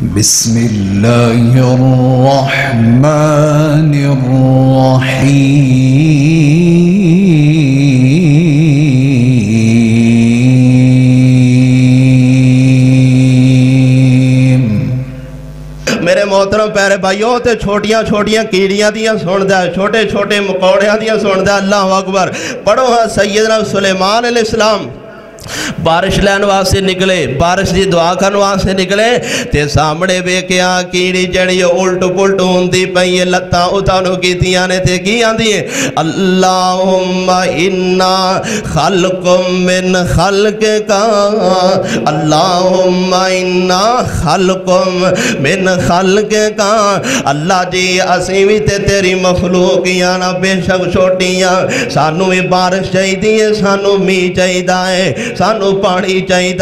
بسم الله الرحمن الرحيم میرے محترم پیارے بھائیوں تے چھوٹیاں چھوٹیاں کیڑیاں دیاں سندا ہے، چھوٹے چھوٹے مکوڑیاں دیاں سندا ہے۔ اللہ اکبر پڑھو ہاں سیدنا سلیمان علیہ السلام بارش لین واسطے نکلے، بارش دی دعا کرن واسطے نکلے تے سامنے ویکھیا کیڑی جڑی الٹ پلٹ ہوندی پئی لتاں اتانو کیتیاں نے تے کی آندی ہے اللہم انا خلق من خلقک اللہم انا خلق من خلقک اللہ جی اسی بھی تے تیری مخلوقیاں نا بے شک چھوٹیاں سانو بھی بارش چاہیے سانو می چاہیے سانو پانی چاہیے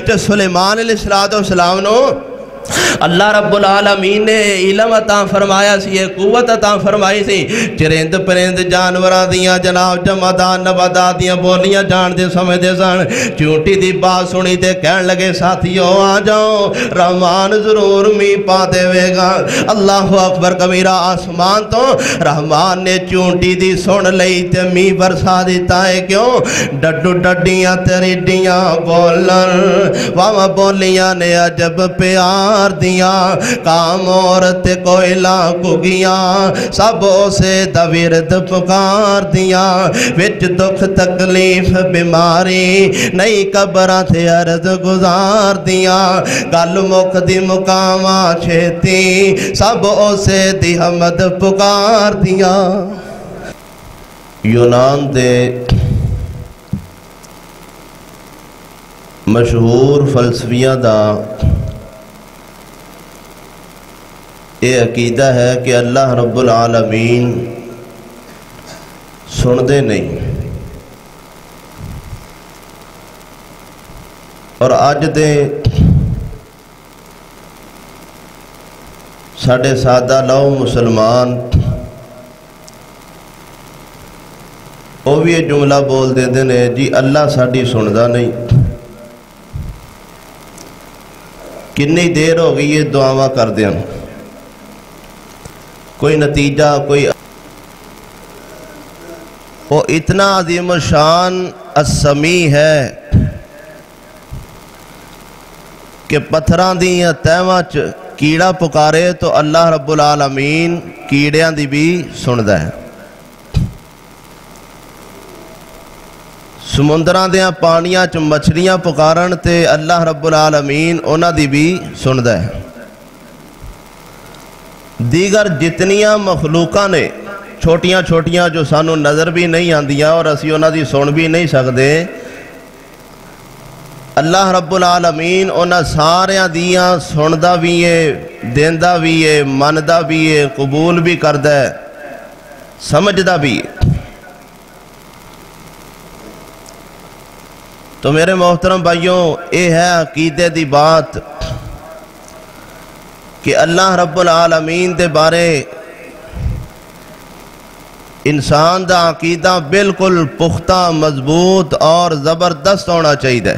تے سلیمان علیہ السلام نو اللہ رب العالمین نے علم عطا فرمایا سی، قوت عطا فرمائی سی، چرند پرند جانوراں دیاں جناب جمادات نباتات دیاں بولیاں جان دے سمجھدے سن۔ چونٹی دی بات سنی تے کہن لگے ساتھیو آ جاؤ رحمان ضرور می پا دے گا۔ اللہ اکبر کبیرہ آسمان تو رحمان نے چونٹی دی سن لئی تے می برسا دیتا ہے کیوں ڈڈو ڈڈیاں تیری ڈیاں بولن واہ بولیاں نے عجب پیار دیاں کام عورت کوئلہ کگیاں سبوں سے دویرد پکار دیاں وچ دکھ تکلیف بیماری نئی قبرہ تھے عرض گزار دیاں گل مک دی مقامہ چھیتی سبوں سے دی حمد پکار دیاں۔ یونان دے مشہور فلسفیاں دا یہ عقیدہ ہے کہ اللہ رب العالمین سن دے نہیں، اور آج دے ساڑھے سادہ لو مسلمان وہ بھی یہ جملہ بول دے دینے جی اللہ ساڑھی سندہ نہیں۔ کنی دیر ہو گئی یہ دعاواں کر دیں کوئی نتیجہ کوئی وہ اتنا عظیم شان السمیع ہے کہ پتھراں دیاں تیواں چ کیڑا پکارے تو اللہ رب العالمین کیڑیاں دی بھی سندہ ہے، سمندراں دیاں پانیاں چ مچھلیاں پکارن تے اللہ رب العالمین اونا دی بھی سندہ ہے۔ دیگر جتنیاں مخلوقاں نے چھوٹیاں چھوٹیاں جو سانو نظر بھی نہیں آندیاں اور اسی انہاں دی سن بھی نہیں سکدے اللہ رب العالمین انہاں ساریاں دیاں سندا بھی ہے دیندا بھی ہے مندا بھی ہے قبول بھی کردا ہے سمجھدا بھی ہے۔ تو میرے محترم بھائیوں اے ہے عقیدے دی بات کہ اللہ رب العالمین دے بارے انسان دا عقیدہ بالکل پختہ مضبوط اور زبردست ہونا چاہیے۔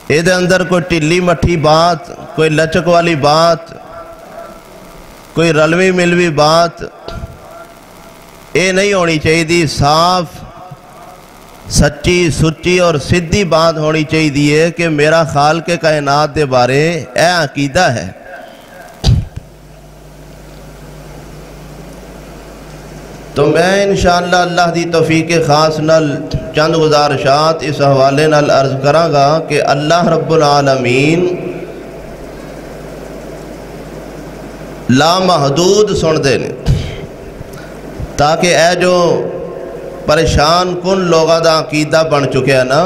اے دے اندر کوئی ٹلی مٹھی بات کوئی لچک والی بات کوئی رلوی ملوی بات اے نہیں ہونی چاہیے، صاف سچی سچی اور سدھی بات ہونی چاہیے کہ میرا خالق کائنات دے بارے اے عقیدہ ہے۔ تو میں انشاءاللہ اللہ دی توفیق خاص نال چند گزارشات اس حوالے نال عرض کراں گا کہ اللہ رب العالمین لامحدود سن دے نے تاکہ اے جو پریشان کن لوگاں دا عقیدہ بن چکے ہیں نا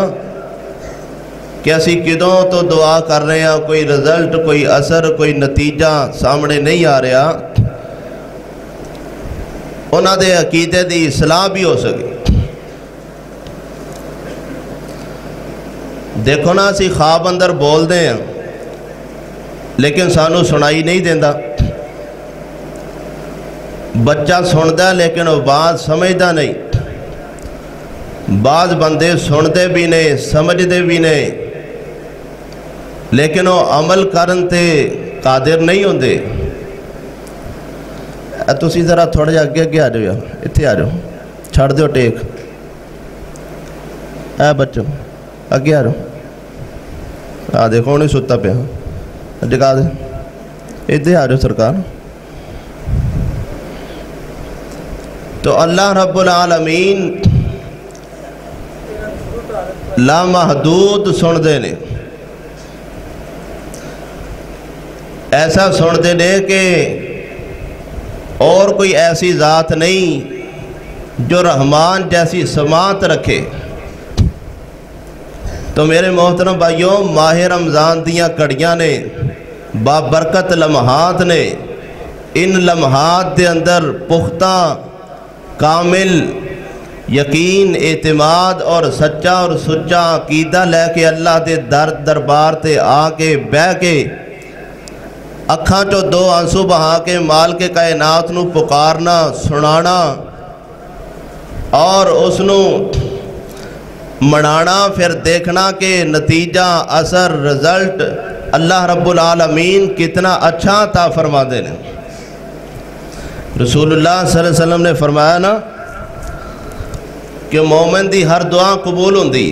کہ اسی کدوں تو دعا کر رہے ہیں کوئی رزلٹ کوئی اثر کوئی نتیجہ سامنے نہیں آ رہا انہاں دے عقیدے دی اصلاح بھی ہو سکے۔ دیکھو نا اسی خواب اندر بول دے ہیں لیکن سانو سنائی نہیں دیندہ، بچہ سندا ہے لیکن وہ بات سمجھدا نہیں، بعض بندے سنتے بھی نہیں سمجھتے بھی نہیں، لیکن وہ عمل کرن تے قادر نہیں ہوندے۔ تسی ذرا تھوڑا جا اگے آ جاؤ، اتنے آ جاؤ، چھڑ دیو ٹیک، اے بچوں اگے آ جاؤ، دیکھو نہیں ستا پیا، جگا دے، ادھر آ جاؤ سرکار۔ تو اللہ رب العالمین لامحدود سن دے نے، ایسا سن دے نے کہ اور کوئی ایسی ذات نہیں جو رحمان جیسی سماعت رکھے۔ تو میرے محترم بھائیوں، ماہ رمضان دیاں کڑیاں نے، بابرکت لمحات نے، ان لمحات دے اندر پختہ کامل یقین، اعتماد اور سچا اور سچا عقیدہ لے کے اللہ دے دربار تے آ کے بہ کے اکھاں چو دو آنسو بہا کے مال کے کائنات نو پکارنا، سنانا اور اس نو منانا، پھر دیکھنا کہ نتیجہ، اثر، رزلٹ اللہ رب العالمین کتنا اچھا عطا فرما دے نے۔ رسول اللہ صلی اللہ علیہ وسلم نے فرمایا نا کہ مومن دی ہر دعا قبول ہوندی،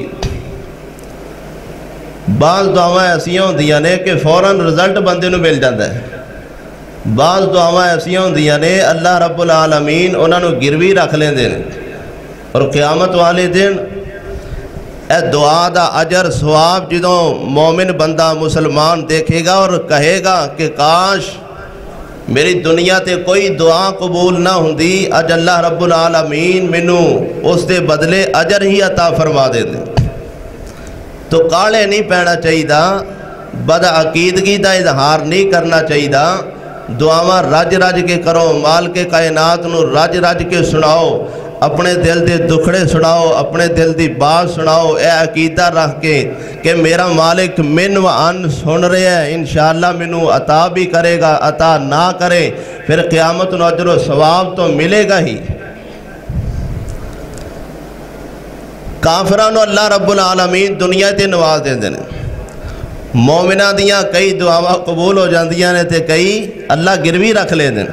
بعض دعوائیں ایسیاں ہوندیاں نے کہ فوراً رزلٹ بندے نو مل جاتا ہے، بعض دعوائیں ایسیاں ہوندیاں نے اللہ رب العالمین انہاں نو گروی رکھ لیندے نے، اور قیامت والے دن اے دعا دا اجر ثواب جدوں مومن بندہ مسلمان دیکھے گا اور کہے گا کہ کاش میری دنیا تے کوئی دعا قبول نہ ہوندی، اج اللہ رب العالمین مینوں اس دے بدلے اجر ہی عطا فرما دے دے۔ تو کالے نہیں پینا چاہیے، بد عقیدگی دا اظہار نہیں کرنا چاہیے، دعاواں رج رج کے کرو، مال کے کائنات نو رج رج کے سناؤ، اپنے دل دے دکھڑے سناؤ، اپنے دل دی بات سناؤ، اے عقیدہ رکھ کے کہ میرا مالک من و ان سن رہے ہیں، انشاءاللہ منو عطا بھی کرے گا، عطا نہ کرے پھر قیامت نو اجر و ثواب تو ملے گا ہی۔ کافرانو اللہ رب العالمین دنیا تے نواز دے دے، مومنہ دیاں کئی دعاواں قبول ہو جاندیاں نے تے کئی اللہ گروی رکھ لے دیں۔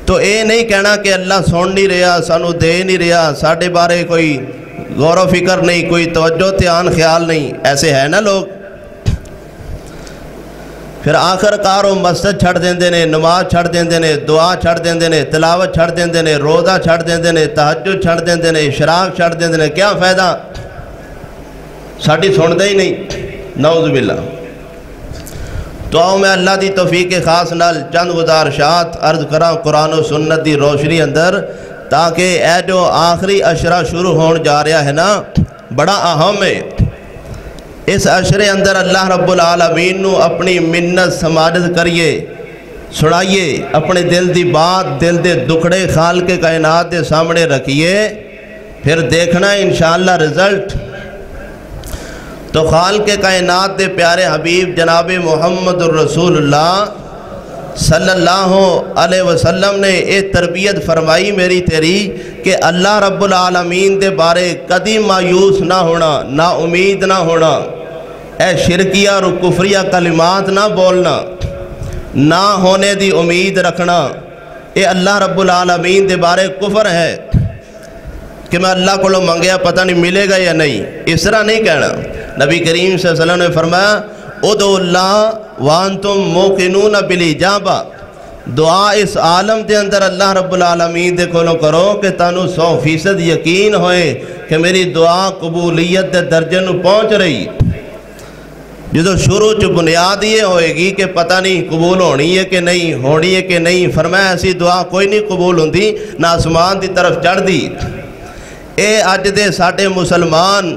تو اے نہیں کہنا کہ اللہ سن نہیں رہا، سانو دے نہیں رہا، ساڑھے بارے کوئی غور و فکر نہیں، کوئی توجہ دھیان خیال نہیں، ایسے ہے نا لوگ۔ پھر آخر کار وہ مسجد چھڑ دیندے نے، نماز چھڑ دیندے نے، دعا چھڑ دیندے نے، تلاوت چھڑ دیندے نے، روزہ چھڑ دیندے نے، تہجد چھڑ دیندے نے، اشراق چھڑ دیندے نے، کیا فائدہ؟ ساڑھی سن دے ہی نہیں، نعوذ باللہ۔ تو آؤ میں اللہ دی توفیق خاص نال چند گزارشات عرض کراں قرآن و سنت دی روشنی اندر، تاکہ اے جو آخری عشرہ شروع ہون جا رہا ہے نا، بڑا اہم ہے۔ اس عشرے اندر اللہ رب العالمین نو اپنی منت سماجت کریے، سنائیے، اپنے دل دی بات، دل دے دکھڑے خالق کائنات دے سامنے رکھیے، پھر دیکھنا انشاءاللہ رزلٹ۔ تو خالق کائنات دے پیارے حبیب جناب محمد الرسول اللہ صلی اللہ علیہ وسلم نے ایک تربیت فرمائی میری تیری کہ اللہ رب العالمین دے بارے کدی مایوس نہ ہونا، نا امید نہ ہونا، اے شرکیہ اور کفریہ کلمات نہ بولنا، نہ ہونے دی امید رکھنا، اے اللہ رب العالمین دے بارے کفر ہے کہ میں اللہ کو منگیا پتہ نہیں ملے گا یا نہیں، اس طرح نہیں کہنا۔ نبی کریم صلی اللہ علیہ وسلم نے فرمایا ادعو اللہ وانتم موقنون بالاجابہ، دعا اس عالم دے اندر اللہ رب العالمین دے کولوں کرو کہ تانوں 100% یقین ہوئے کہ میری دعا قبولیت دے درجے نو پہنچ رہی۔ جدو شروع چ بنیاد یہ ہوئے گی کہ پتہ نہیں قبول ہونی ہے کہ نہیں، ہونی ہے کہ نہیں، فرمایا ایسی دعا کوئی نہیں قبول ہوندی، نہ آسمان دی طرف چڑھ دی۔ اے اج دے ساڈے مسلمان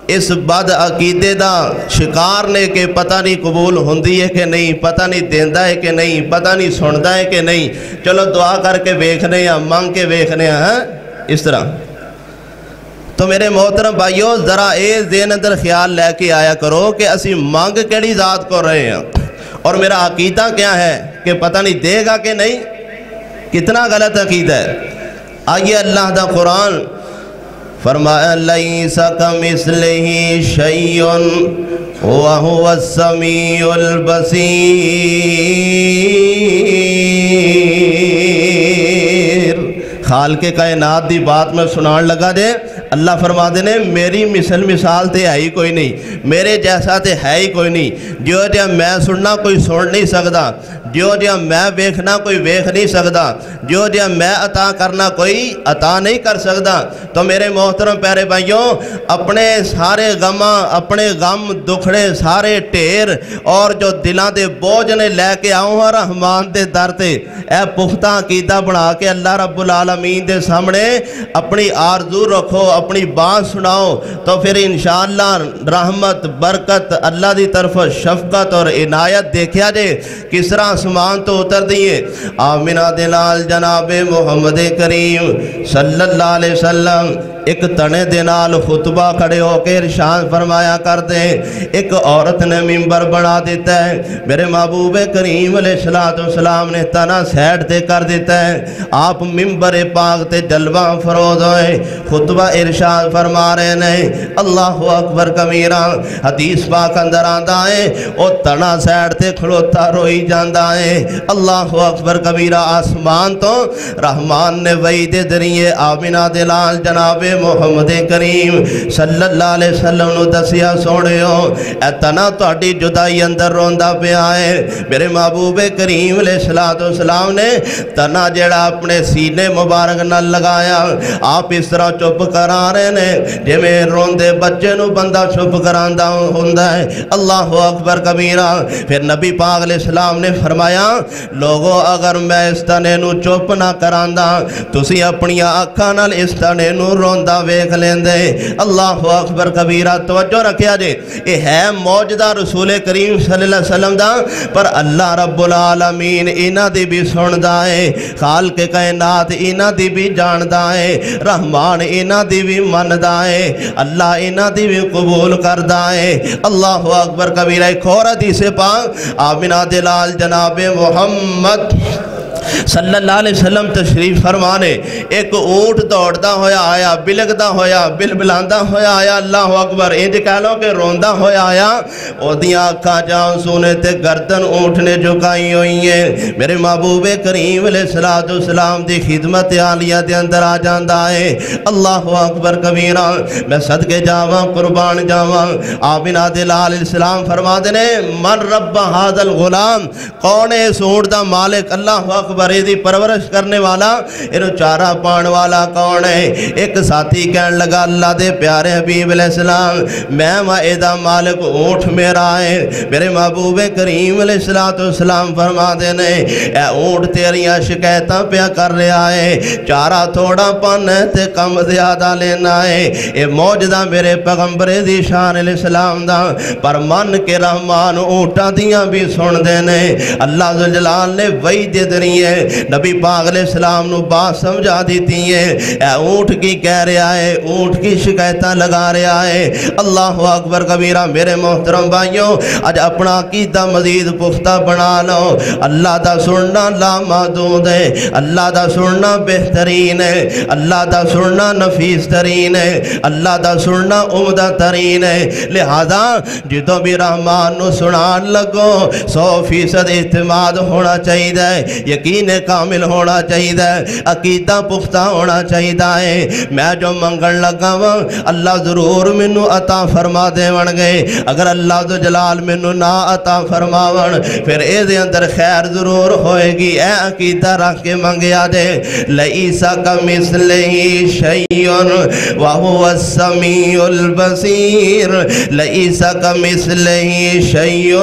اس بد عقیدے دا شکار نے کہ پتہ نہیں قبول ہوندی ہے کہ نہیں، پتہ نہیں دیندہ ہے کہ نہیں، پتہ نہیں سندا ہے کہ نہیں، چلو دعا کر کے ویکھنے ہیں، مانگ کے ویکھنے ہیں، اس طرح۔ تو میرے محترم بھائیو ذرا اے ذہن اندر خیال لے کے آیا کرو کہ اسی مانگ کیڑی ذات کو رہے ہیں، اور میرا عقیدہ کیا ہے کہ پتہ نہیں دے گا کہ نہیں، کتنا غلط عقیدہ ہے۔ آئیے اللہ دا قرآن فرمایا لیس کمثلہ شیء وَهُوَ السَّمِيعُ الْبَصِيرُ۔ خالق کائنات دی بات میں سنان لگا دے، اللہ فرما دینے میری مثال تے ہے ہی کوئی نہیں، میرے جیسا تے ہے ہی کوئی نہیں، جو جہاں میں سننا کوئی سن نہیں سکتا، جو جہاں میں ویکھنا کوئی ویکھ نہیں سکتا، جو جہاں میں عطا کرنا کوئی عطا نہیں کر سکتا۔ تو میرے محترم پیارے بھائیوں، اپنے سارے غماں، اپنے غم دکھڑے سارے ٹھیر اور جو دلاں دے بوجھ نے لے کے آؤں ہاں رحمان دے در تے، اے پختہ عقیدہ بنا کے اللہ رب العالمین دے سامنے اپنی آرزو رکھو، اپنی بات سناؤ، تو پھر انشاءاللہ رحمت برکت اللہ دی طرف شفقت اور عنایت دیکھیا جے کس طرح آسمان تو اتر دیئے۔ آمینہ دلال جناب محمد کریم صلی اللہ علیہ وسلم ایک تنے دنال خطبہ کھڑے ہو کے ارشاد فرمایا کر دیں، ایک عورت نے ممبر بنا دیتا ہے، میرے محبوب کریم علیہ السلام نے تنا سیٹ دے کر دیتا ہے، آپ ممبر پاک تے جلوہ فروز ہوئے، خطبہ ارشاد فرما رہے ہیں، اللہ اکبر کبیرہ، حدیث پاک اندر آندہ ہے، او تنا سیٹ تے کھڑوتا روئی جاندہ ہے، اللہ اکبر کبیرہ، آسمان تو رحمان نے وحی دے ذریعے آمینہ دلال جناب محمد کریم صلی اللہ علیہ وسلم نو دسیا سونے ہو، اے تنا تہاڈی جدائی اندر روندہ پہ آئے، میرے محبوب کریم علیہ السلام نے تنا جڑا اپنے سینے مبارک نہ لگایا، آپ اس طرح چپ کرا رہے ہیں جے میں روندے بچے نو بندہ چپ کراندہ ہوندہ ہے، اللہ اکبر کبیرہ۔ پھر نبی پاک علیہ السلام نے فرمایا، لوگوں اگر میں اس تنے نو چپ نہ کراندہ تسی اپنی آنکھاں نال اس تنے نو روندہ ویکھ لیندے، اللہ اکبر کبیرہ۔ توجہ رکھیا جے، یہ ہے موجدہ رسول کریم صلی اللہ علیہ وسلم دا، پر اللہ رب العالمین انہاں دی بھی سندہ ہے، خالق کائنات انہاں دی بھی جاندہ ہے، رحمان انہاں دی بھی مندہ ہے، اللہ انہاں دی بھی قبول کردہ ہے، اللہ اکبر کبیرہ۔ ایک اور حدیث پاک آمینہ دلال جناب محمد صلی اللہ علیہ وسلم تشریف فرمانے، ایک اونٹ دوڑدا ہویا آیا، بلگدا ہویا، بلبلاندہ ہویا آیا، اللہ اکبر، انج کہہ لو کہ روندہ ہویا آیا، او دیاں آنکھاں جان سونے تے گردن اونٹ نے جھکائی ہوئی ہیں، میرے محبوب کریم علیہ السلام دی خدمت عالیہ دے اندر آ جاندہ ہے، اللہ اکبر کبیرہ۔ میں صدقے جاواں قربان جاواں، آمینہ دلال علیہ السلام فرما دینے، من رب ھذا الغلام، کون ہے اس اونٹ دا مالک؟ اللہ اکبر، دی پرورش کرنے والا، انہوں چارہ پان والا کون ہے؟ ایک ساتھی کہنے لگا، اللہ دے پیارے حبیب علیہ السلام، میں معدہ مالک اونٹ میرا ہے، میرے محبوب کریم علیہ السلام فرما دینے، اے اونٹ تیریاں شکایتاں پیا کر رہا ہے، چارہ تھوڑا پان ہے تے کم زیادہ لینا ہے، اے موجدہ میرے پیغمبر دی شان علیہ السلام دا، پر من کے رحمان اونٹاں دیاں بھی سن دینے، اللہ ذوالجلال نے وحی دے دنیا نبی پاک علیہ السلام نو بات سمجھا دیتی ہیں، اے اونٹ کی کہہ رہا ہے، اونٹ کی شکایتہ لگا رہا ہے، اللہ اکبر کبیرہ۔ میرے محترم بھائیوں، آج اپنا عقیدہ مزید پختہ بنا لو، اللہ دا سننا لامحدود ہے، اللہ دا سننا بہترین ہے، اللہ دا سننا نفیس ترین ہے، اللہ دا سننا عمدہ ترین ہے، لہذا جدوں بھی رحمان نو سنان لگو 100% اعتماد ہونا چاہیے، یقین کامل ہونا چاہیے، عقیدہ پختہ ہونا چاہیے، میں جو منگن لگا ہوں اللہ ضرور منو عطا فرما دے ونگے، اگر اللہ ذو جلال منو نہ عطا فرماون پھر اے دے اندر خیر ضرور ہوئے گی، اے عقیدہ رکھ کے منگیا دے، لیس کمثلہ شیء وہو السمیع البصیر، لیس کمثلہ شیء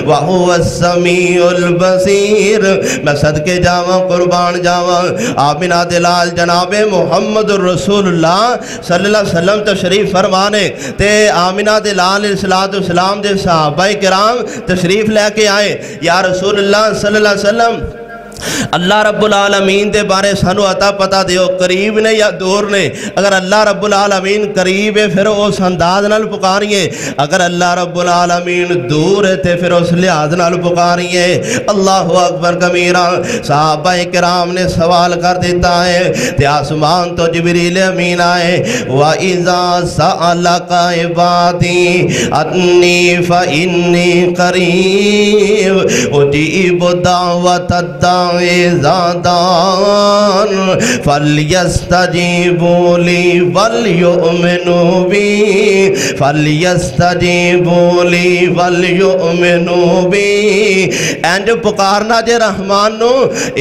وہو السمیع البصیر۔ میں صدقے جاواں قربان جاواں، آمینہ دلال جناب محمد رسول اللہ صلی اللہ علیہ وسلم تشریف فرمانے تے آمینہ دلال علیہ السلام دے صحابہ کرام تشریف لے کے آئے، یا رسول اللہ صلی اللہ علیہ وسلم اللہ رب العالمین دے بارے سانو عطا پتہ دیو قریب نے یا دور نے. اگر اللہ رب العالمین قریب ہے پھر اس انداز نال پکاریے, اگر اللہ رب العالمین دور ہے تے پھر اس لحاظ نال پکاریے. اللہ اکبر کبیرہ. صحابہ کرام نے سوال کر دیتا ہے تے آسمان تو جبریل امین آئے, وَإِذَا سَأَلَكَ عِبَادِي عَنِّي فَإِنِّي قَرِيبٌ أُجِيبُ دَعْوَةَ الدَّاعِ إِذَا دَعَانِ فَلْيَسْتَجِيبُوا لِي وَلْيُؤْمِنُوا بِي فَلْيَسْتَجِيبُوا لِي وَلْيُؤْمِنُوا بِي. انج پکارنا جے رحمان نو,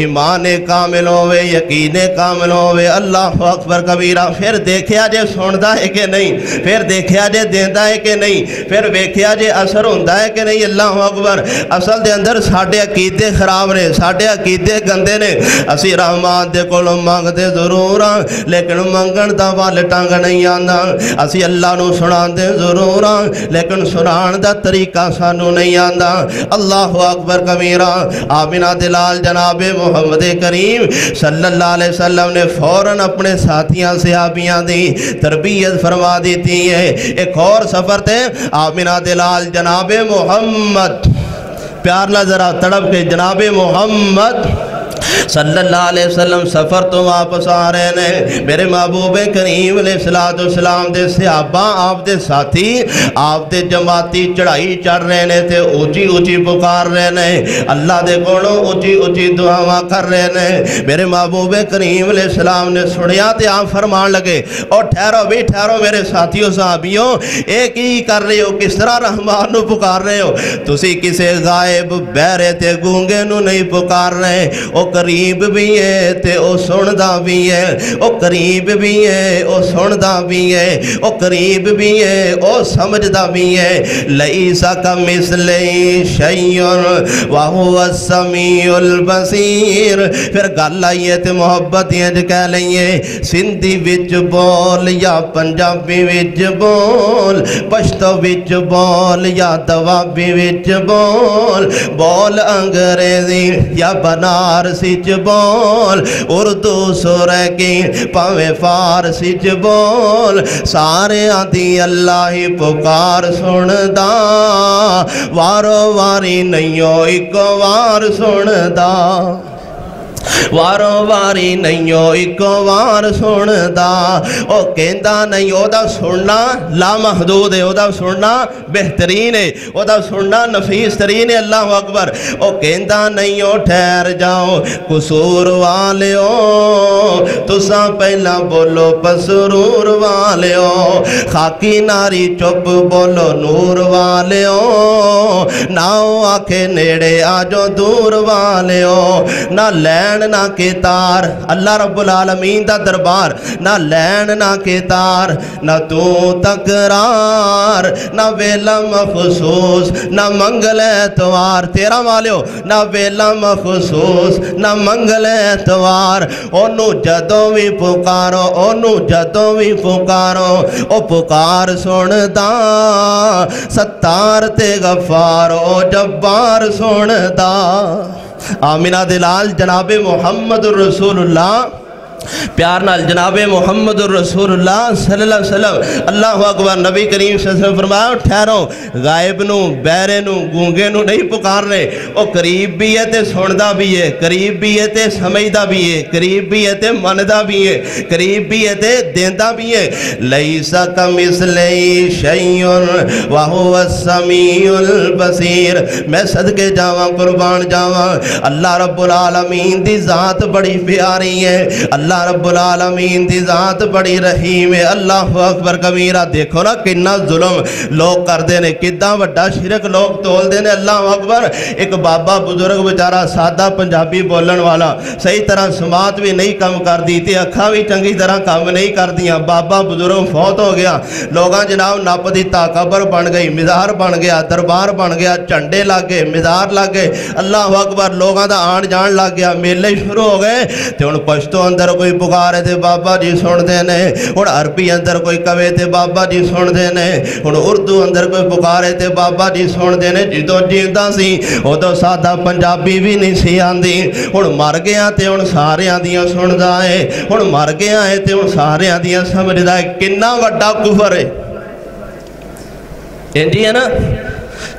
ایمان کامل ہوئے, یقین کامل ہوئے. اللہ اکبر کبیرہ. پھر دیکھیا جے سندا ہے کہ نہیں, پھر دیکھیا جے دیندا ہے کہ نہیں, پھر ویکھیا جے اثر ہوندا ہے کہ نہیں. اللہ اکبر. اصل دے اندر ساڈے عقیدے خراب نے, ساڈے عقیدے گندے نے. اسی رحمان دے کولوں منگدے ضرور ہاں لیکن منگن دا ول ٹنگ نہیں آندا. اسی اللہ نو سناندے ضرور ہاں لیکن سنان دا طریقہ سانو نہیں آندا. اللہ اکبر کبیرہ. آمینہ دلال جناب محمد کریم صلی اللہ علیہ وسلم نے فوراً اپنے ساتھیاں صحابیاں دی تربیت فرما دیتی ہے. ایک اور سفر تھے آمینہ دلال جناب محمد, پیار نہ ذرا تڑپ کے, جناب محمد صلی اللہ علیہ وسلم سفر تو واپس آ رہے ہیں. میرے محبوب کریم علیہ السلام دے صحابہ آپ دے ساتھی آپ دے جماعتی چڑھائی چڑھ رہے ہیں تے اونچی اونچی پکار رہے ہیں, اللہ دے کولوں اونچی اونچی دعاواں کر رہے ہیں. میرے محبوب کریم علیہ السلام نے سنیا تے آپ فرمان لگے, اور ٹھہرو بھی ٹھہرو میرے ساتھیوں صحابیوں, ایک ہی کر رہے ہو, کس طرح رحمان نو پکار رہے ہو. تسی کسے غائب بہرے تے گونگے نو نہیں پکار رہے. او قریب بھی ہے تے او سندا بھی ہے, او قریب بھی ہے او سندا بھی ہے, او قریب بھی ہے او سمجھدا بھی ہے. لیس کمثلہ شیء وہو السمیع البصیر. پھر گل آئیے تے محبت یہ کہہ لئیے, سندھی وچ بول یا پنجابی وچ بول, پشتو وچ بول یا دوابی وچ بول, بول انگریزی یا بنارسی چ بول, اردو سورہ کی پاوے فارسی چ بول, سارے آدھی اللہ ہی پکار سندا, وارو واری نئیو ایک وار سندا, وارو واری نئیو ایک وار سندا. او کہندا نہیں, او دا سننا لامحدود ہے, او دا سننا بہترین ہے, او دا سننا نفیس ترین ہے. اللہ اکبر. او کہندا نہیں, او ٹھہر جاؤ قصور والیو, تساں پہلا بولو پسرور والیو, خاکی ناری چپ بولو نور والیو, ناؤ آکھے نیڑے آجو دور والیو, نہ لین نہ کتار. اللہ رب العالمین دا دربار, نہ لین نہ کتار, نہ تو تکرار, نہ ویلا مخصوص, نہ منگل اتوار. تیرا والیو نہ ویلا مخصوص نہ منگل اتوار. اونو جدوں بھی پکارو, اونو جدوں بھی پکارو, او پکار سندا, ستار تے غفار, او جبار سندا. آمینہ دلال جناب محمد الرسول اللہ, پیار نال جناب محمد الرسول اللہ صلی اللہ علیہ وسلم. اللہ اکبر. نبی کریم صلی اللہ علیہ وسلم فرمایا, ٹھہرو, غائب نو بہرے نو گونگے نو نہیں پکار رہے. او قریب بھی ہے تے سندا بھی ہے, قریب بھی ہے تے سمجھدا بھی ہے, قریب بھی ہے تے مندا بھی ہے, قریب بھی ہے تے دیندا بھی ہے. لیس کمثلہ شیء وہو السمیع البصیر. میں صدقے جاواں, قربان جاواں, اللہ رب العالمین دی ذات بڑی پیاری ہے, اللہ رب العالمین دی ذات بڑی رحیم ہے. اللہ اکبر کبیرہ. دیکھو نا کنا ظلم لوگ کر دینے, کدہ وڈا شرک لوگ تول دینے. اللہ اکبر. ایک بابا بزرگ بچارہ سادہ پنجابی بولن والا, صحیح طرح سماعت بھی نہیں کم کر دی تھی, اکھاں بھی چنگی طرح کم نہیں کر دیا. بابا بزرگ فوت ہو گیا, لوگاں جناب نپ دیتا, قبر بن گئی, مزار بن گیا, دربار بن گیا, چنڈے لگ گئے, مزار لگ گئے. اللہ اکبر. لوگاں دا آن جان لگ گیا, میلے شروع ہو گئے. تے ان پشتو اندر کوئی پکارے تے بابا جی سن دے نے ہن عربی اندر کوئی کہے تے بابا جی سن دے نے ہن اردو اندر کوئی پکارے تے بابا جی سن دے نے جدوں جیوندا سی ادوں سادہ پنجابی بھی نہیں سی آندی ہن مر گیا تے ہن ساریاں دیاں سندا ہے ہن مر گیا ہے تے ہن ساریاں دیاں سمجھدا ہے کنا وڈا کفر ہے انجی ہے نا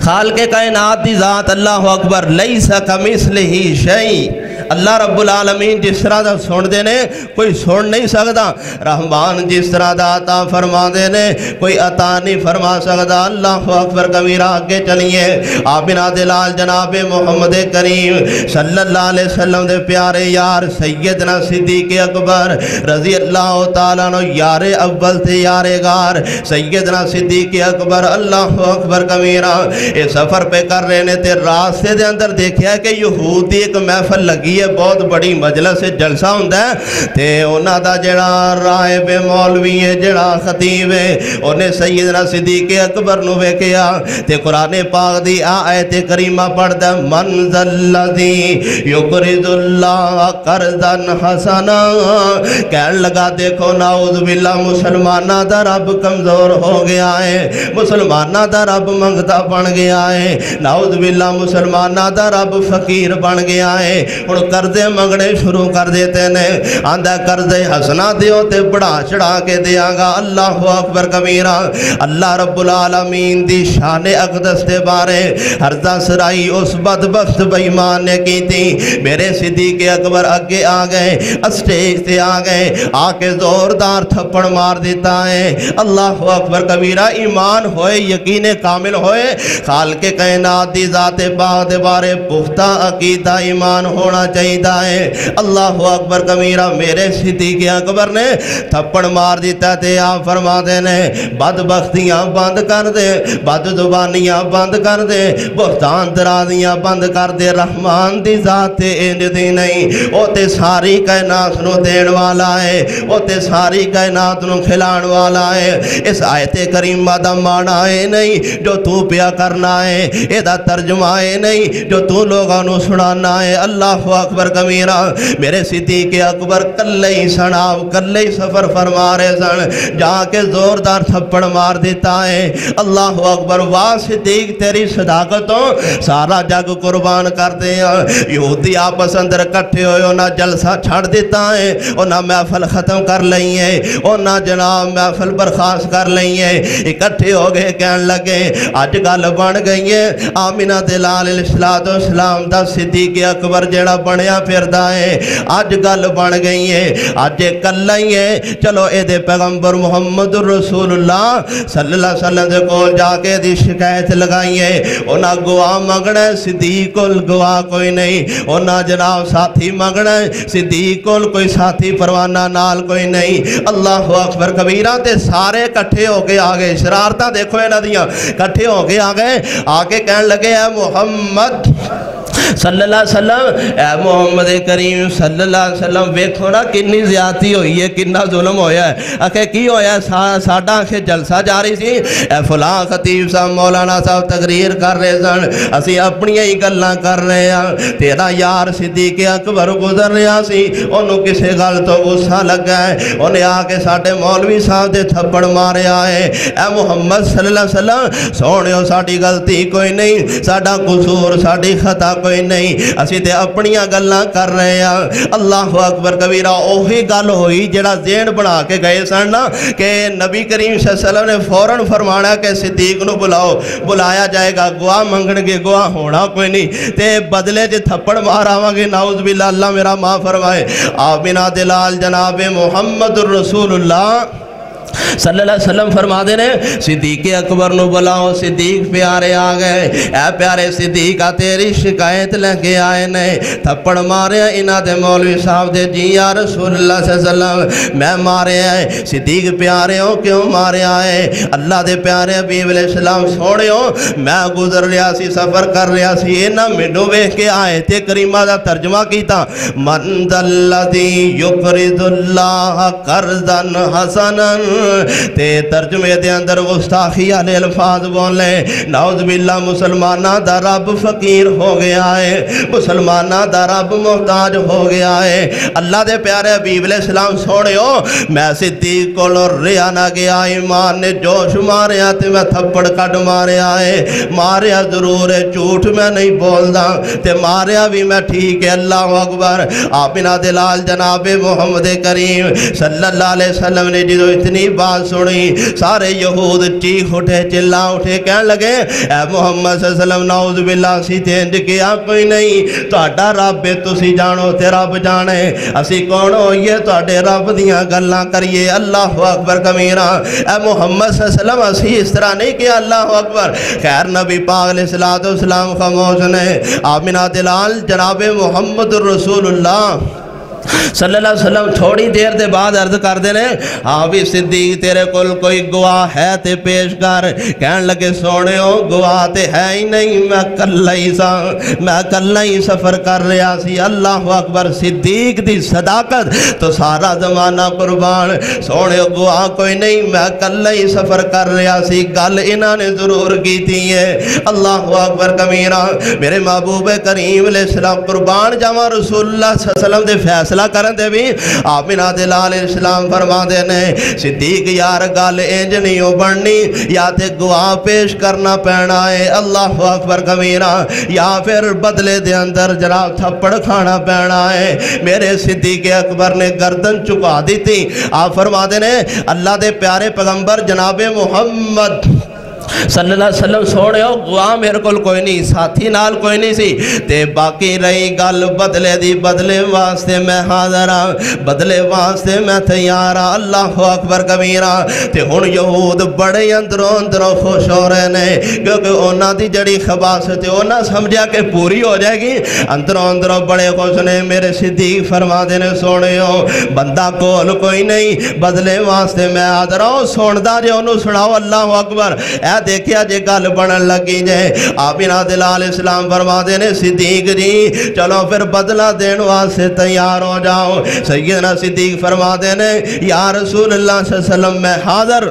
خالق کائنات دی ذات اللہ اکبر لیس کمثلہ شیء اللہ رب العالمین جس طرح دا سن دے نے کوئی سن نہیں سکتا رحمان جس طرح دا عطا فرما دے نے کوئی عطا نہیں فرما سکتا اللہ اکبر کبیرہ آگے چلیے آبنا دلال جناب محمد کریم صلی اللہ علیہ وسلم دے پیارے یار سیدنا صدیق اکبر رضی اللہ تعالیٰ عنہ یار اول تے یار غار سیدنا صدیق اکبر اللہ اکبر کبیرہ یہ سفر پہ کر رہے نے تے راستے دے اندر دیکھیا کہ یہودی ایک محفل لگی ہے بہت بڑی مجلس جلسہ ہوندہ ہے تے انہاں دا جڑا راہب مولوی ہے جڑا خطیب ہے انہیں سیدنا صدیق اکبر نو ویکھیا تے قرآن پاک دی آیت کریمہ پڑھ دے من ذا الذی یقرض اللہ قرضا حسنا کہنے لگا دیکھو نعوذ باللہ مسلمانہ دا رب کمزور ہو گیا ہے مسلمانہ دا رب منگتا بن گیا ہے نعوذ باللہ مسلمانہ دا رب فقیر بن گیا ہے اور قرضے منگنے شروع کر دیتے نے آندہ قرضے حسنا دیو تے بڑا چڑھا کے دیا گا اللہ اکبر کبیرہ اللہ رب العالمین دی شان اقدس دے بارے ہرزہ سرائی اس بدبخت بیمان نے کی تھی میرے صدیق اکبر اگے آگئے اسٹیج تے آگئے آکے زوردار تھپڑ مار دیتا ہے اللہ اکبر کبیرہ ایمان ہوئے یقین کامل ہوئے خالق کائنات دی ذات پاک دے بارے پختہ عقیدہ ایمان ہونا چاہیے ہے اللہ اکبر کبیرہ میرے صدیق اکبر نے تھپڑ مار دیتا تے آپ فرما دے نے بدبختیاں بند کر دے بد زبانیاں بند کر دے بہتان درازیاں بند کر دے رحمان دی ذات انج دی نہیں او تے ساری کائنات نو دین والا ہے او تے ساری کائنات نو کھلان والا ہے اس آیت کریمہ دا معنی ہے نہیں جو تو پیا کرنا ہے اے دا ترجمہ ہے نہیں جو تو لوگاں نو سنانا ہے اللہ اکبر کبیرہ میرے صدیق اکبر کلے ہی سناو کلے ہی سفر فرما رہے سن جا کے زوردار تھپڑ مار دیتا ہے اللہ اکبر واہ صدیق تیری صداقتوں سارا جگ قربان کر دے یہودی آپس اندر کٹھے ہوئے انہاں جلسہ چھڑ دیتا ہے انہاں محفل ختم کر لئی ہے انہاں جناب محفل برخاست کر لئی ہے اکٹھے ہو گئے کہن لگے آج گل بن گئی ہے آمینہ دلال علیہ السلام دا صدیق اکبر جڑا بنیا پھردا ہے آج گل بن گئی ہے آج کل ہی ہے چلو اے دے پیغمبر محمد رسول اللہ صلی اللہ علیہ وسلم دے کول جا کے دی شکایت لگائی ہے انہاں گواہ منگنا ہے صدیق کول گواہ کوئی نہیں انہاں جناب ساتھی منگنا ہے صدیق کول کوئی ساتھی پروانہ نال کوئی نہیں اللہ اکبر کبیرہ تے سارے کٹھے ہو کے آگئے شرارتہ دیکھو انہاں دیاں کٹھے ہو کے آگئے آگے کہنے لگے اے محمد صلی اللہ علیہ وسلم اے محمد کریم صلی اللہ علیہ وسلم ویکھو نا کنی زیادتی ہوئی ہے کننا ظلم ہویا ہے آکھے کی ہویا ہے ساڑھا آنکھیں جلسہ جاری سی اے فلاں خطیب صاحب مولانا صاحب تقریر کر رہے سن اسی اپنی ہی گلہ کر رہے ہیں تیرا یار صدیق اکبر گزر رہا سی انہوں کسے گل تو غصہ لگا ہے انہیں آکے ساڑھے مولوی صاحب دے تھپڑ مارے آئے اے محمد صلی اللہ علیہ وسلم سونے ہو ساڑھی غلطی کوئی نہیں ساڑھا قصور ساڑھی خطا کوئی نہیں اسی تے اپنیاں گلاں کر رہے ہیں اللہ اکبر کبیرہ اوہی گل ہوئی جڑا ذہن بنا کے گئے سن نا کہ نبی کریم صلی اللہ علیہ وسلم نے فوراً فرمایا کہ صدیق نو بلاؤ بلایا جائے گا گواہ منگن گے گواہ ہونا کوئی نہیں تے بدلے جے تھپڑ مارا گے نعوذ باللہ اللہ میرا ماں فرمائے آمینہ دلال جناب محمد رسول اللہ صلی اللہ علیہ وسلم فرما دے نے صدیق اکبر نو بلاؤ صدیق پیارے آگئے اے پیارے صدیقہ تیری شکایت لے کے آئے نے تھپڑ مارے انہاں دے مولوی صاحب دے جی یا رسول اللہ صلی اللہ علیہ وسلم میں مارے آئے صدیق پیارے ہو کیوں مارے آئے اللہ دے پیارے حبیب علیہ السلام سوڑے ہو میں گزر رہا سی سفر کر رہا سی انہاں مڈو ویکھ کے آئے تے کریمہ دا ترجمہ کیتا من ذا الذی یقرض اللہ قرضا حسنا تے ترجمے دے اندر گستاخی والے الفاظ بولے نعوذ باللہ مسلمانہ دا رب فقیر ہو گیا ہے مسلمانہ دا رب محتاج ہو گیا ہے اللہ دے پیارے حبیب علیہ السلام سوڑے ہو میں صدیق کو ریا نہ گیا ایمان نے جوش ماریا تے میں تھپڑ کٹ ماریا ہے ماریا ضرور ہے جھوٹ میں نہیں بول دا تے ماریا بھی میں ٹھیک ہے اللہ اکبر آمینہ دلال جناب محمد کریم صلی اللہ علیہ وسلم نے جو اتنی بات سنی سارے یہود چیخ اٹھے چلا اٹھے کہنے لگے اے محمد صلی اللہ علیہ وسلم نعوذ باللہ سی تینج کیا کوئی نہیں تو اٹھا رب تسی جانو تے رب جانے اسی کون ہوئیے تو اٹھے رب دیاں گلنا کریے اللہ اکبر کمیرہ اے محمد صلی اللہ علیہ وسلم اسی اس طرح نہیں کیا اللہ اکبر خیر نبی پاک علیہ السلام خاموش نے آمینہ دلال جناب محمد رسول اللہ صلی اللہ علیہ وسلم تھوڑی دیر دے بعد عرض کر دینے ہاں بھی صدیق تیرے کل کوئی گواہ ہے تے پیش کر کہن لگے سونے ہو گواہ تے ہے ہی نہیں میں کلہ ہی سفر کر رہا سی اللہ اکبر صدیق دی صداقت تو سارا زمانہ قربان سونے ہو گواہ کوئی نہیں میں کلہ ہی سفر کر رہا سی گل انہاں نے ضرور کی تھی ہے اللہ اکبر کمیرہ میرے محبوب کریم علیہ السلام قربان جاواں رسول اللہ صلی اللہ علیہ وسلم دے فیصلہ کرن دے بھی آمینہ دلال اسلام فرما دینے صدیق یار گال انج نہیں ہو بڑھنی یا تے گواہ پیش کرنا پینا ہے اللہ اکبر کمیرہ یا پھر بدلے دے اندر جناب تھپڑ کھانا پینا ہے میرے صدیق اکبر نے گردن چکا دی تھی آپ فرما دینے اللہ دے پیارے پیغمبر جناب محمد صلی اللہ علیہ وسلم سوڑے ہو گواہ میرے کل کوئی نہیں ساتھی نال کوئی نہیں سی تے باقی رہی گل بدلے دی بدلے واسطے میں حاضر ہاں بدلے واسطے میں تیار ہاں اللہ اکبر کبیرہ تے ہن یہود بڑے اندروں خوش ہو رہے نے کیونکہ اونا دی جڑی خباست اونا سمجھا کہ پوری ہو جائے گی اندروں بڑے خوش نے میرے صدیق فرما دینے سوڑے ہو بندہ کول کوئی نہیں بدلے واسطے میں حاضر ہوں سوندہ جے انہوں سناؤ اللہ اکبر اے دیکھیا جے گل بنن لگی جے آمینہ دلال اسلام فرما دینے صدیق جی چلو پھر بدلہ دین واسے تیار ہو جاؤ سیدنا صدیق فرما دینے یا رسول اللہ صلی اللہ علیہ وسلم میں حاضر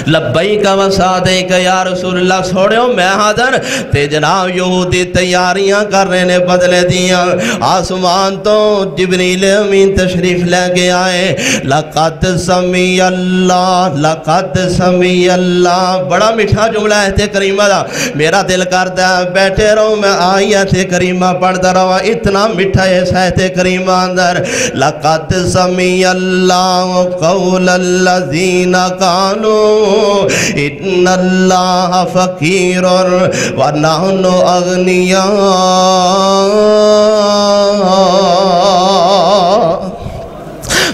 لبیک و صادق یا رسول اللہ سوڑے ہو میں حاضر تے جناب یہودی تیاریاں کر رہے نے بدلے دیاں آسمان تو جبریل امین تشریف لے کے آئے لقد سمی اللہ بڑا میٹھا جملہ ہے کریمہ دا میرا دل کرتا ہے بیٹھے رہو میں آیت کریمہ پڑھتا رہا اتنا میٹھا ہے سایت کریمہ اندر لقد سمی اللہ قول الذین قالوا ان اللہ فقیر ونحن اغنیاء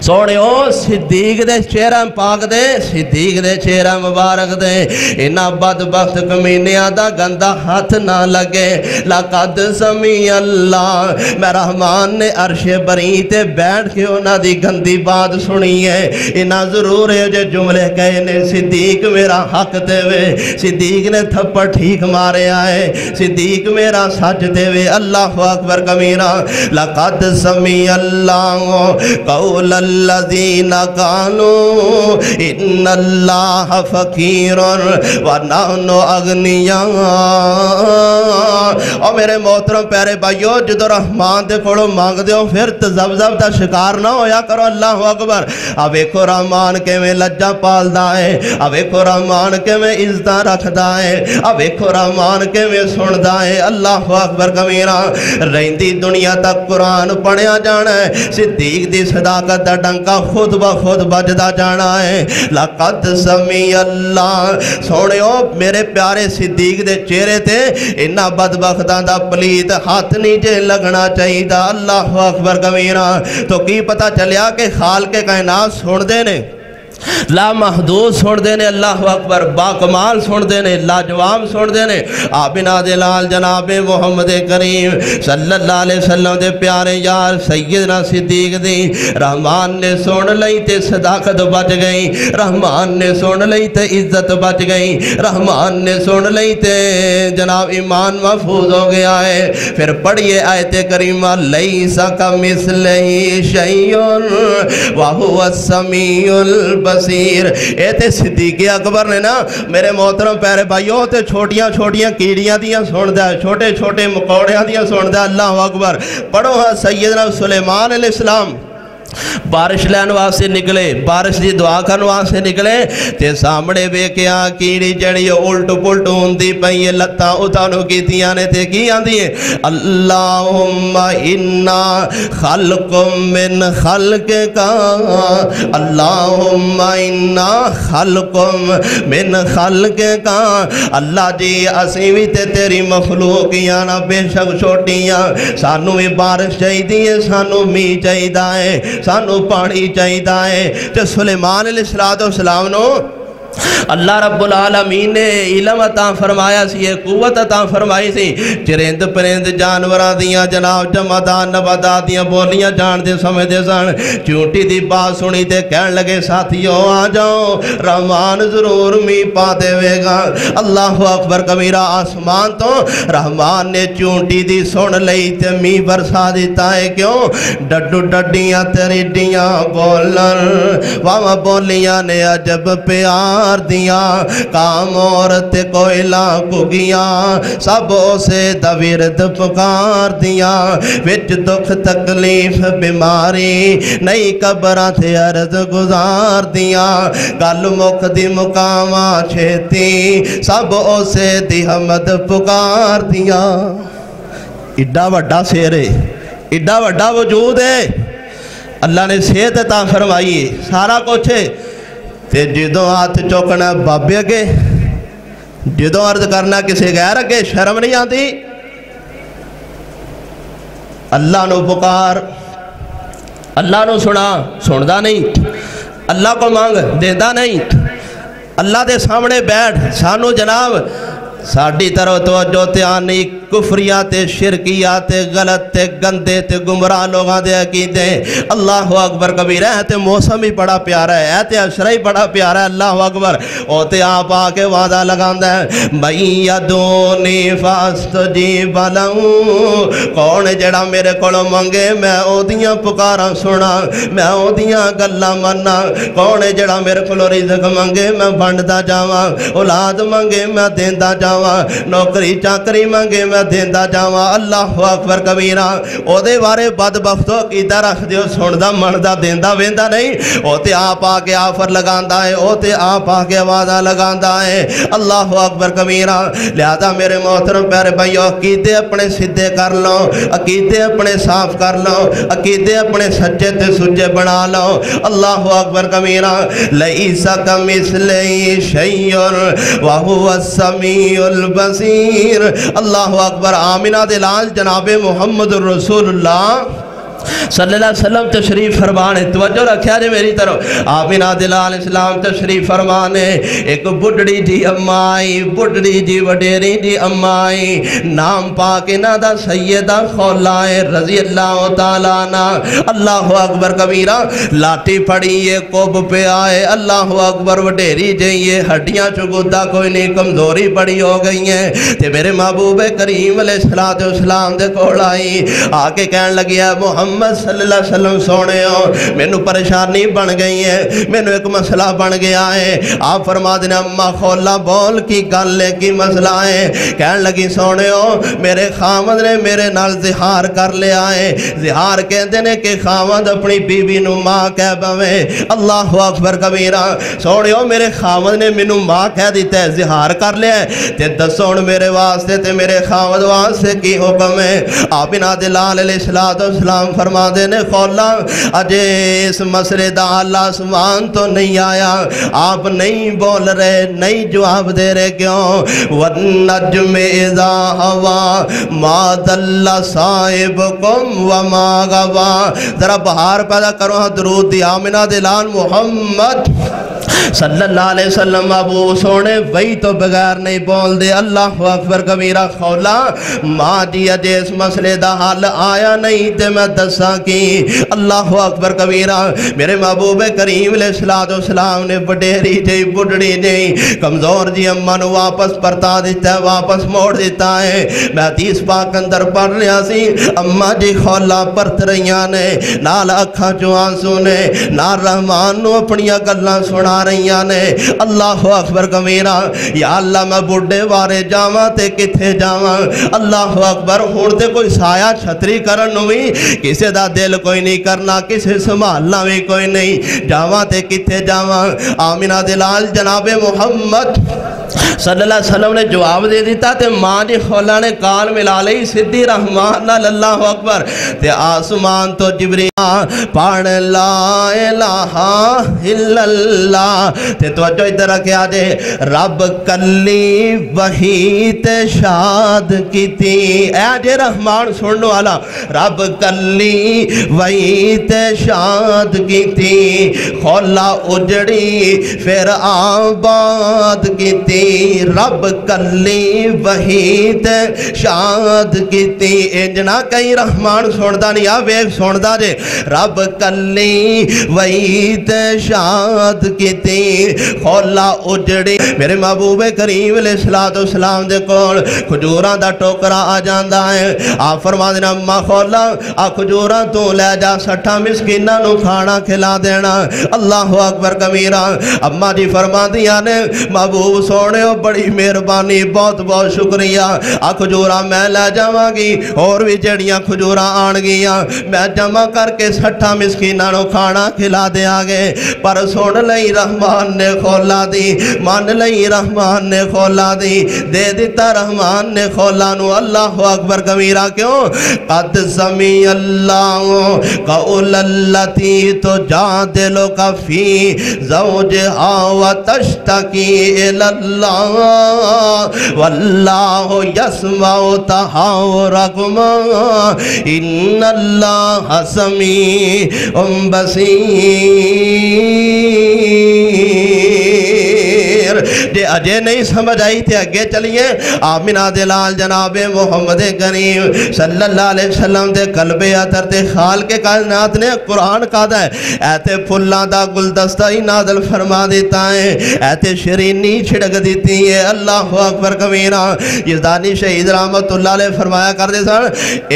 سوڑے ہو صدیق دے چہرہ پاک دے صدیق دے چہرہ مبارک دے انہا بدبخت کمینیاں دا گندہ ہاتھ نہ لگے لقد سمی اللہ میں رحمان نے عرش بری تے بیٹھ کے انہا دی گندی بات سنی ہے انہا ضرور ہے جو جملے کہے نے صدیق میرا حق دے وے صدیق نے تھپڑ ٹھیک مارے آئے صدیق میرا سچ دے وے اللہ اکبر کبیرہ لقد سمی اللہ قول الذین قالوا ان اللہ فقیر ونحن اغنیاء اور میرے محترم پیارے بھائیو جدو رحمان دے کھوڑو مانگ دیو پھر تزبزب دا شکار نہ ہویا کرو اللہ اکبر اب ایکو رحمان کے میں لجہ پال دائے اب ایکو رحمان کے میں عزتہ رکھ دائے اب ایکو رحمان کے میں سن دائے اللہ اکبر کبیرہ رہندی دنیا تک قرآن پڑھیا جانا ہے صدیق دی صداقت دا ڈنکا خود بخود بجدا جانا ہے لقد سمی اللہ سوڑے ہو میرے پیارے صدیق دے چہرے تے انہا بدبختان دا پلیت ہاتھ نیچے لگنا چاہیے دا اللہ اکبر کبیرہ تو کی پتا چلیا کہ خالق کائنات سن دینے لا محدود سن دینے اللہ اکبر باکمال سن دینے لاجواب سن دینے آمینہ دلال جناب محمد کریم صلی اللہ علیہ وسلم دے پیارے یار سیدنا صدیق دی رحمان نے سن لئی تے صداقت بچ گئی رحمان نے سن لئی تے عزت بچ گئی رحمان نے سن لئی تے جناب ایمان محفوظ ہو گیا ہے پھر پڑھئے آیت کریمہ لیسا کمثلہ شیء وہو السمیع البصیر البصیر. اے تے صدیق اکبر نے نا میرے محترم پیارے بھائیو تے چھوٹیاں چھوٹیاں کیڑیاں دیاں سندا ہے, چھوٹے چھوٹے مکوڑیاں دیاں سندا ہے. اللہ اکبر. پڑھو ہاں سیدنا سلیمان علیہ السلام بارش لین واسطے نکلے, بارش دی دعا کرن واسطے نکلے تے سامنے ویکھیا کیڑی جڑی الٹ پلٹ ہوندی پئی, لتاں اتانو کیتیاں نے تے کی آندی ہے اللہم انا خلق من خلقک, اللہم انا خلق من خلقک. اللہ جی اسی بھی تے تیری مخلوقیاں نا بے شک چھوٹیاں, سانو بھی بارش چاہیدی ہے, سانو می چاہیدہ ہے, سانو پانی چاہیدہ ہے. تے سلیمان علیہ السلام نو اللہ رب العالمین نے علم عطا فرمایا سی, قوت عطا فرمائی سی. چرند پرند جانوراں دیاں جناب جمادات نباتات دیاں بولیاں جان دے سمجھ دے سن. چونٹی دی بات سنی تے کہن لگے ساتھیو آ جاؤ رحمان ضرور می پا دے وے گا. اللہ اکبر کبیرہ. آسمان تو رحمان نے چونٹی دی سن لئی تے می برسا دیتا ہے. کیوں ڈڈو ڈڈیاں تریڈیاں بولن واہ بولیاں نے عجب پیار دیا, کام عورت کوئلہ کگیاں سبوں سے دویرد پکار دیا. وچ دکھ تکلیف بیماری نئی قبرہ تھے عرض گزار دیا. گل مک دی مقامہ چھیتی سبوں سے دی حمد پکار دیا. ایڈا وڈا سیرے, ایڈا وڈا وجود ہے. اللہ نے صحت عطا فرمائی ہے, سارا کچھ ہے. تے جدوں ہاتھ چوکنا بابے اگے, جدوں عرض کرنا کسی غیر اگے شرم نہیں آتی. اللہ نو پکار, اللہ نو سندا نہیں, اللہ کو مانگ دیندہ نہیں. اللہ دے سامنے بیٹھ, سانو جناب ساڑھی طرح توجہ تے آنی کفریات شرکیات غلط تے گندے تے گمراہ لوگاں دے عقیدے. اللہ اکبر کبیرہ. ہے تے موسم ہی بڑا پیارا ہے, تے عشرہ ہی بڑا پیارا ہے. اللہ اکبر. او تے آپ آکے وعدہ لگاندہ ہے من یدعونی فاستجیب لہو, کون جڑا میرے کولوں منگے میں او دیاں پکاراں سنا, میں او دیاں گلاں مننا. کون جڑا میرے کولوں رزق منگے میں بنڈدا جاواں, اولاد منگے میں دیندا جاواں, نوکری چاکری منگے میں دیندہ جاواں. اللہ اکبر کبیرہ. او دے بارے بدبختو کیتا رکھ دیو, سندا مندا دیندہ ویندہ نہیں. او تے آپ آکے آفر لگاندہ ہے, او تے آپ آکے وعدہ لگاندہ ہے. اللہ اکبر کبیرہ. لہذا میرے محترم پیارے بھائیو عقیدے اپنے سدھے کر لو, عقیدے اپنے صاف کر لو, عقیدے اپنے سچے تے سچے بنا لو. اللہ اکبر کبیرہ. لیس کمثلہ شیء وہو السمیع البصیر. اللہ اکبر. آمینہ دلال جناب محمد الرسول اللہ صلی اللہ علیہ وسلم تشریف فرمانے. توجہ رکھیا جے میری طرف. آمینہ دلال اسلام تشریف فرمانے. ایک بڑھڑی جی امائی, بڑھڑی جی وڈیری جی امائی, نام پاک انہاں دا سیدہ خولہ رضی اللہ تعالیٰ عنہ. اللہ اکبر کبیرہ. لاٹھی پڑی یہ کوب پہ آئے. اللہ اکبر. وڈیری جی یہ ہڈیاں چگودہ کوئی نہیں, کمزوری بڑی ہو گئی ہیں. تے میرے محبوب کریم علیہ السلام دے کول آئی, آکے کہن لگیا محمد صلی اللہ علیہ وسلم سونے ہو, میں نو پریشانی بن گئی ہے, میں نو ایک مسئلہ بن گیا ہے. آپ فرما دینا اممہ خولہ بول کی گل لے کی مسئلہ ہے. کہن لگی سونے ہو میرے خامد نے میرے نال زہار کر لیا ہے. زہار کہتے ہیں کہ خامد اپنی بی بی نو ماں کہہ بوے. اللہ اکبر کبیرہ. سونے ہو میرے خامد نے میں نو ماں کہہ دیتا ہے, زہار کر لیا ہے. تے دسون میرے واسطے تے میرے خامد واسطے کی حکم ہے. آمینہ دلال علیہ السلام فرما دینے خولہ اجے اس مسئلے دا اللہ آسمان تو نہیں آیا, آپ نہیں بول رہے, نہیں جواب دے رہے. کیوں؟ وَالنَّجْمِ اِذَا هَوَا مَا دَلَّ صَائِبُكُمْ وَمَا غَوَا. ذرا بہار پیدا کرو درود دی آمینہ دلال محمد صلی اللہ علیہ وسلم. ابو سونے وہی تو بغیر نہیں بول دے. اللہ اکبر کبیرہ. خولہ ماں جی اجے اس مسئلے دا حال آیا نہیں تے میں دساں کی اللہ اکبر کبیرہ میرے محبوب کریم علیہ السلام نے وڈیری جی بڑھڑی جی کمزور جی اماں نو واپس پرتا دیتا ہے واپس موڑ دیتا ہے میں حدیث پاک اندر پڑھ رہا سی اماں جی خولا پرت رہیاں نے نال اکھاں چوں آنسو نے نال رحمان نو اپنی گلاں سنا رہیاں نے اللہ اکبر کبیرہ یا اللہ میں بڑھے وارے جاواں تے کتھے جاواں اللہ اکبر ہون تے کوئی سایہ چھتری کرن نو بھی کسے دا دل کوئی نہیں کرنا کسے سنبھالنا بھی کوئی نہیں جاواں تے کتھے جاواں آمینہ دلال جناب محمد صلی اللہ علیہ وسلم نے جواب دے دیتا تے ماں جی خولا نے کان ملا لئی صدی رحمان اللہ اکبر تے آسمان تو جبریل پڑھ لا الہ الا اللہ تے توجہ ادھر رکھیا جے رب کلی وہی تے شاد کیتی اے جے رحمان سننے والا رب کلی وہی تے شاد کیتی خولا اجڑی پھر آباد کیتی رب کلی وہی تے شاد کیتی انجنا کئی رحمان سندا نہیں آویگ سندا جے رب کلی وہی تے شاد کیتی خولا اجڑی میرے محبوب کریم علیہ السلام دے کول کھجوراں دا ٹوکرا آ جاندا ہے آپ فرما دینا اماں خولا آ کھجوراں تو لے جا 60 مسکیناں نو کھانا کھلا دینا اللہ اکبر کبیرہ اماں جی فرما دیا نے محبوب سونے ہو بڑی مہربانی بہت بہت شکریہ آ کھجوراں میں لے جاواں گی اور بھی جڑیاں کھجوراں آن گیاں میں جمع کر کے 60 مسکیناں نو کھانا کھلا دے آگے پر سن لئی رحمان نے خولا دی مان لئی رحمان نے خولا دی دے دیتا رحمان نے خولا نو اللہ اکبر کبیرہ کیوں قد سمی اللہ قول اللتی تجادلک فی زوجہا وتشتکی الاللہ واللہ یسمع تحاورکما ان اللہ سمیع بصیر جے اجے نہیں سمجھ آئی تھے اگے چلیے آمینہ دلال جناب محمد کریم صلی اللہ علیہ وسلم دے قلب عطر تے خالق کائنات نے قرآن کہا ہے ایتے پھلاں دا گلدستہ ہی نازل فرما دیتا ہے ایتے شرینی چھڑک دیتی ہے اللہ اکبر کبیرہ یزدانی شہید رحمت اللہ علیہ فرمایا کر دے سن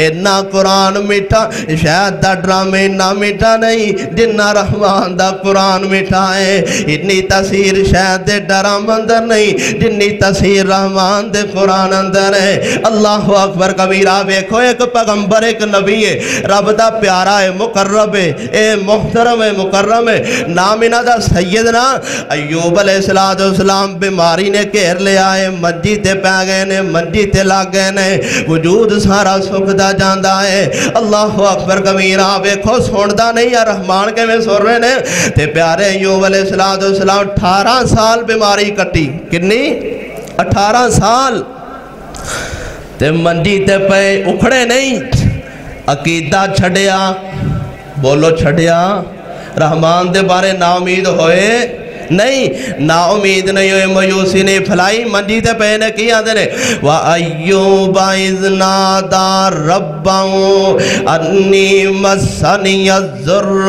اینا قرآن میٹھا شاید دا ڈرامے نہ میٹھا نہیں جنہ رحمان دا قرآن میٹھا ہے اتنی تاثیر شاید دے ڈرام اندر نہیں جنی تاثیر رحمان دے قرآن اندر ہے اللہ اکبر کبیرہ بیکھو ایک پیغمبر ایک نبی ہے رب دا پیارا ہے مقرب ہے اے محترم ہے مکرم ہے نامینہ دا سیدنا ایوب علیہ السلام بیماری نے گھیر لے آئے منجی تے پہ گئے نے منجی تے لاگ گئے نے وجود سارا سکھ دا جاندہ ہے اللہ اکبر کبیرہ بیکھو سوندہ نہیں یا رحمان کے میں سن رہے نے تے پیارے ایوب علیہ السلام 18 سال بیماری کٹی کنی 18 سال تے منجی تے پہ اکھڑے نہیں عقیدہ چھڑیا بولو چھڑیا رحمان دے بارے نا امید ہوئے نہیں نا امید نہیں ہوئے مایوسی نہیں پھلائی منجی تے پہنے کیا دینے وَأَيُّوبَ إِذْ نَادَى رَبَّهُ أَنِّي مَسَّنِيَ الضُّرُّ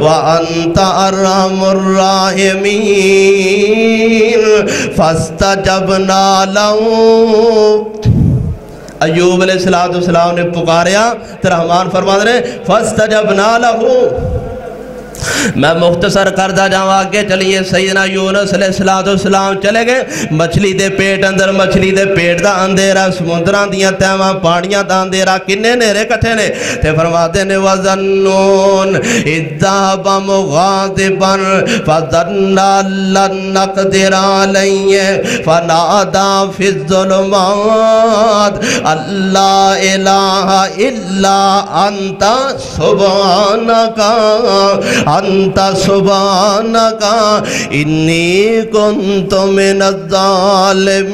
وَأَنْتَ أَرْحَمُ الرَّاحِمِينَ فَاسْتَجَبْنَا لَهُ ایوب علیہ السلام نے پکاریا تو رحمان فرما دے فَاسْتَجَبْنَا لَهُ میں مختصر کردہ جاؤں آگے چلیے سیدنا یونس علیہ السلام چلے گئے مچھلی دے پیٹ اندر مچھلی دے پیٹ دا اندھیرا سمندران دیا تیمہ پاڑیاں دا اندھیرا کنے نیرے کٹھے نے تے فرماتے نے وَظَنُّونَ اِذَّابَ مُغَاضِبًا فَظَنَّا لَن نَقْدِرَ عَلَيْهِ فَنَادَى فِي الظُّلُمَاتِ اللَّا إِلَٰهَ إِلَّا أَنْتَ سُبْحَانَكَ انت سبحانک انی کنت من الظالمین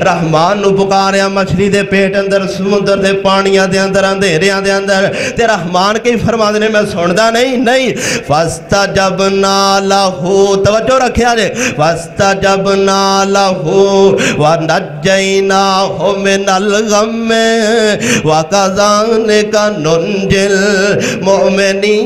رحمان نو پکاریا مچھلی دے پیٹ اندر سمندر دے پانیاں دے اندر اندھیریاں دے اندر تے رحمان کی فرماندے نے میں سندا نہیں فاستجبنا لہو توجہ رکھیا جے فاستجبنا لہو ونجیناہ من الغم وکذالک ننجی المؤمنین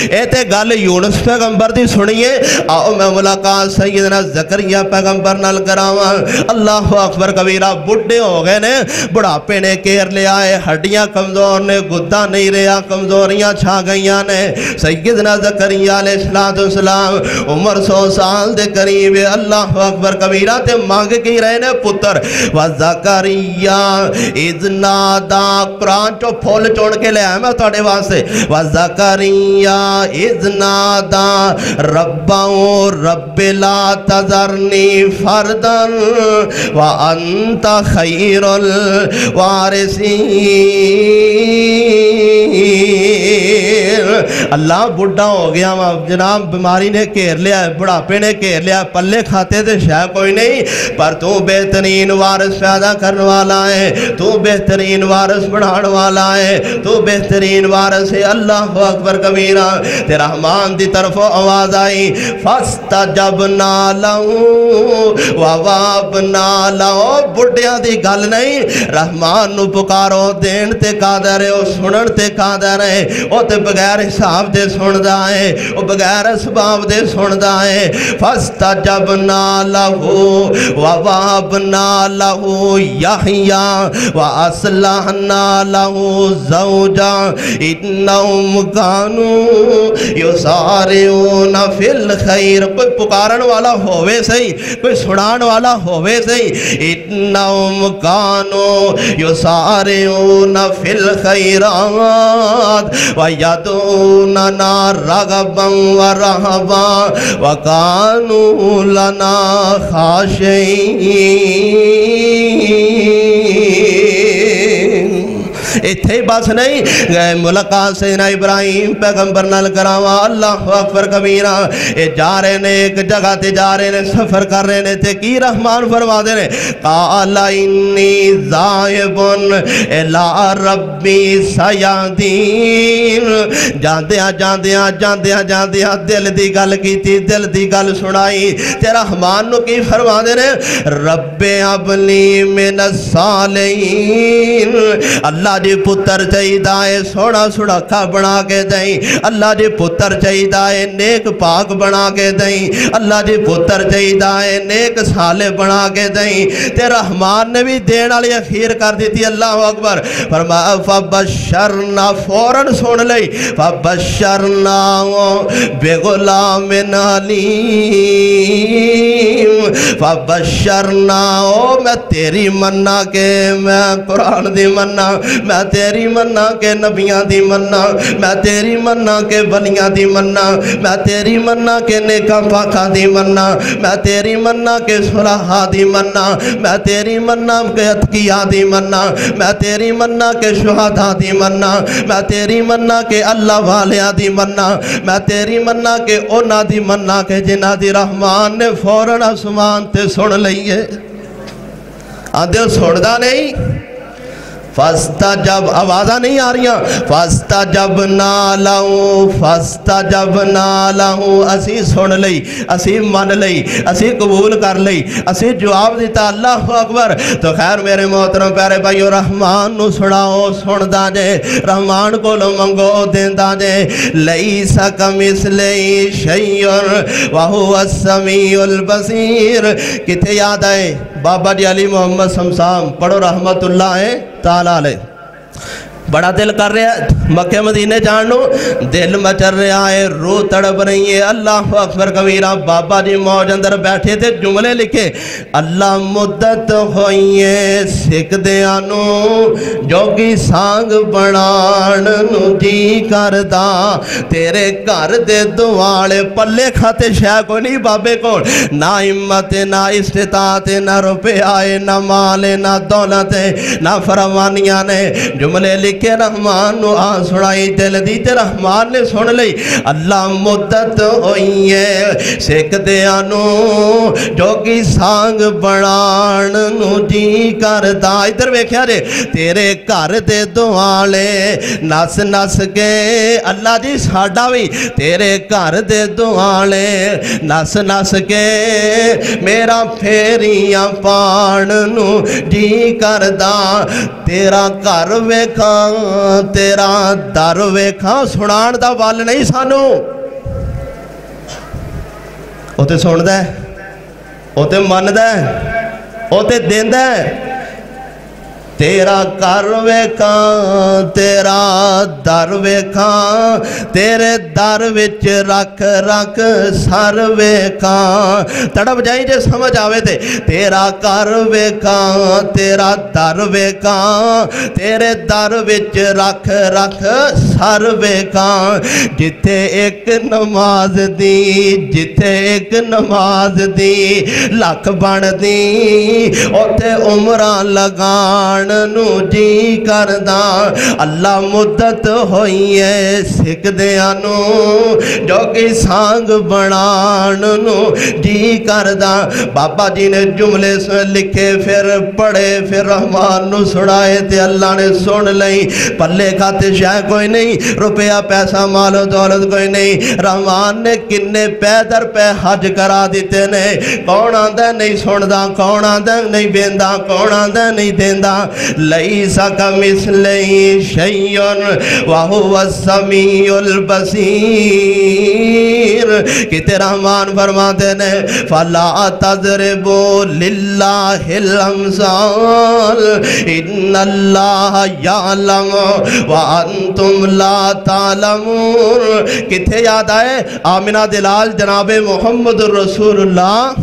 اے تے گل یونس پیغمبر دی سنیے آؤ میں ملاقات سیدنا زکریا پیغمبر نال کراواں اللہ اکبر کبیرہ بڑھے ہو گئے نے بڑھاپے نے کیر لیا ہے ہڈیاں کمزور نے گدا نہیں رہا کمزوریاں چھا گئیاں نے سیدنا زکریا علیہ السلام عمر 100 سال دے قریب اللہ اکبر کبیرہ تے مانگ کی رہے نے پتر وزکریا اذ نادا قرآن چو پھول چوڑ کے لے آئے میں توڑے واسے وزکریا اذ نادا رباؤں رب لا تذرنی فردن وانت خیر الوارثین اللہ بڑھا ہو گیا جناب بیماری نے گھیر لیا ہے بڑھاپے نے گھیر لیا پلے کھاتے تھے شاید کوئی نہیں پر تو بہترین وارث پیدا کرنے والا ہے تو بہترین وارث بڑھانے والا ہے تو بہترین وارث ہے اللہ اکبر کبیرہ تے رحمان دی طرف آواز آئی فاستجبنا لہو ووابنا لہو بڑھیاں دی گل نہیں رحمان نو پکارو دین تے قادر ہے او سنن تے قادر ہے او تے بغیر حساب دے سندا ہے او بغیر اسباب دے سندا ہے فاستجبنا لہو ووابنا لہو یحییٰ واصلحنا لہو زوجا انہم کانوا یسارعون فی الخیر کوئی پکارن والا ہوئے صحیح کوئی سنان والا ہوئے صحیح انہم کانوا یسارعون فی الخیرات ویدعوننا رغبا ورہبا وکانوا لنا خاشعین اتھے بس نہیں ملاقات سیدنا ابراہیم پیغمبر نال کراواں اللہ اکبر کبیرہ اے جا رہے نے ایک جگہ تے جا رہے نے سفر کر رہے نے تے کی رحمان فرما دے نے قال انی ذاہب الی ربی سیہدین جاندیاں دل دی گل کیتی دل دی گل سنائی تے رحمان نو کی فرما دے نے رب ابلی من الصالحین اللہ جی پتر چاہیدائے سونا سڑکا بنا کے دیں اللہ جی پتر چاہیدائے نیک پاک بنا کے دیں اللہ جی پتر چاہیدائے نیک صالح بنا کے دیں تے رحمان نے بھی دین والی اخیر کر دیتی اللہ اکبر فرمایا فبشرنا فوراً سن لئی فبشرنا بغلام علیم فبشرنا میں تیری مننا کے میں قرآن دی مننا میں تیری مننا کے نبیاں دی مننا میں تیری مننا کے ولیاں دی مننا میں تیری مننا کے نیکاں پاکاں دی مننا میں تیری مننا کے صلحاء دی مننا میں تیری مننا کے اتقیاء دی مننا میں تیری مننا کے شہداء دی مننا میں تیری مننا کے اللہ والیاں دی مننا میں تیری مننا کے اونا دی مننا کے جنہ دی رحمان نے فوراً آسمان تے سن لئیے آدھے سندا نہیں فاستجب آوازہ نہیں آ رہی ہیں فاستجبنا لہو فاستجبنا لہو اسی سن لئی اسی من لئی اسی قبول کر لئی اسی جواب دیتا اللہ اکبر تو خیر میرے محترم پیارے بھائیو رحمان نو سناؤ سن دا جے رحمان کو لو منگو دین دا جے لیسا کمثلہ شیء وہو السمیع البصیر کتے یاد آئے بابا جی علی محمد سمسام پڑھو رحمت اللہ تعالیٰ علیہ بڑا دل کر رہا ہے مکہ مدینے جانو دل مچر رہا ہے روح تڑپ رہی ہے اللہ اکبر کبیرہ بابا جی موج اندر بیٹھے تھے جملے لکھے اللہ مدت ہوئی ہے سکھ دیانو جوگی سانگ بنان نو جی کردہ تیرے گھر دے دوالے پلے کھاتے شاہ کو نہیں بابے کو نہ ہمت نہ استطاعت نہ روپے آئے نہ مال نہ دولت نہ فرمانیاں نے جملے لکھے کہ رحمان نو آ دعا سنائی دل دی تے رحمان نے سن لئی اللہ مدت ہوئی ہے سکھ دیانو جو کی سانگ بڑھان نو جی کردا ادھر ویکھیا جے تیرے گھر دے دوالے نس نس کے اللہ جی ساڈا بھی تیرے گھر دے دوالے نس نس کے میرا پھیریاں پان نو جی کردا تیرا گھر ویکھاں تیرا در ویکھاں سنان دا ول نہیں سانو او تے سندا ہے او تے مندا ہے او تے دیندا ہے تیرا گھر ویکھاں تیرا در ویکھاں تیرے در وچ رکھ رکھ سر ویکھاں تڑپ جائیں جے سمجھ آوے تے تیرا گھر ویکھاں تیرا در ویکھاں تیرے در وچ رکھ رکھ سر ویکھاں جتھے ایک نماز دی جتھے ایک نماز دی لکھ بن دی اوتھے عمراں لگان نو جی کردہ اللہ مدت ہوئی ہے سکھ دیانو جو کی سانگ بڑھان نو جی کردہ بابا جی نے جملے سے لکھے پھر پڑھے پھر رحمان نو سڑائے تے اللہ نے سن لئی پلے کھاتے شاہ کوئی نہیں روپیہ پیسہ مال و دولت کوئی نہیں رحمان نے کنے پیدر پہ حج کرا دیتے نے کون آندہ نہیں سندہ کون آندہ نہیں بیندہ کون آندہ نہیں دیندہ لیسا کمثلہ شیئن وہو السمیع البصیر کتے رحمان فرماتے نے فلا تضربوا للہ الامثال ان اللہ یعلم وانتم لا تعلمون کتے یاد آئے آمنہ دلال جناب محمد رسول اللہ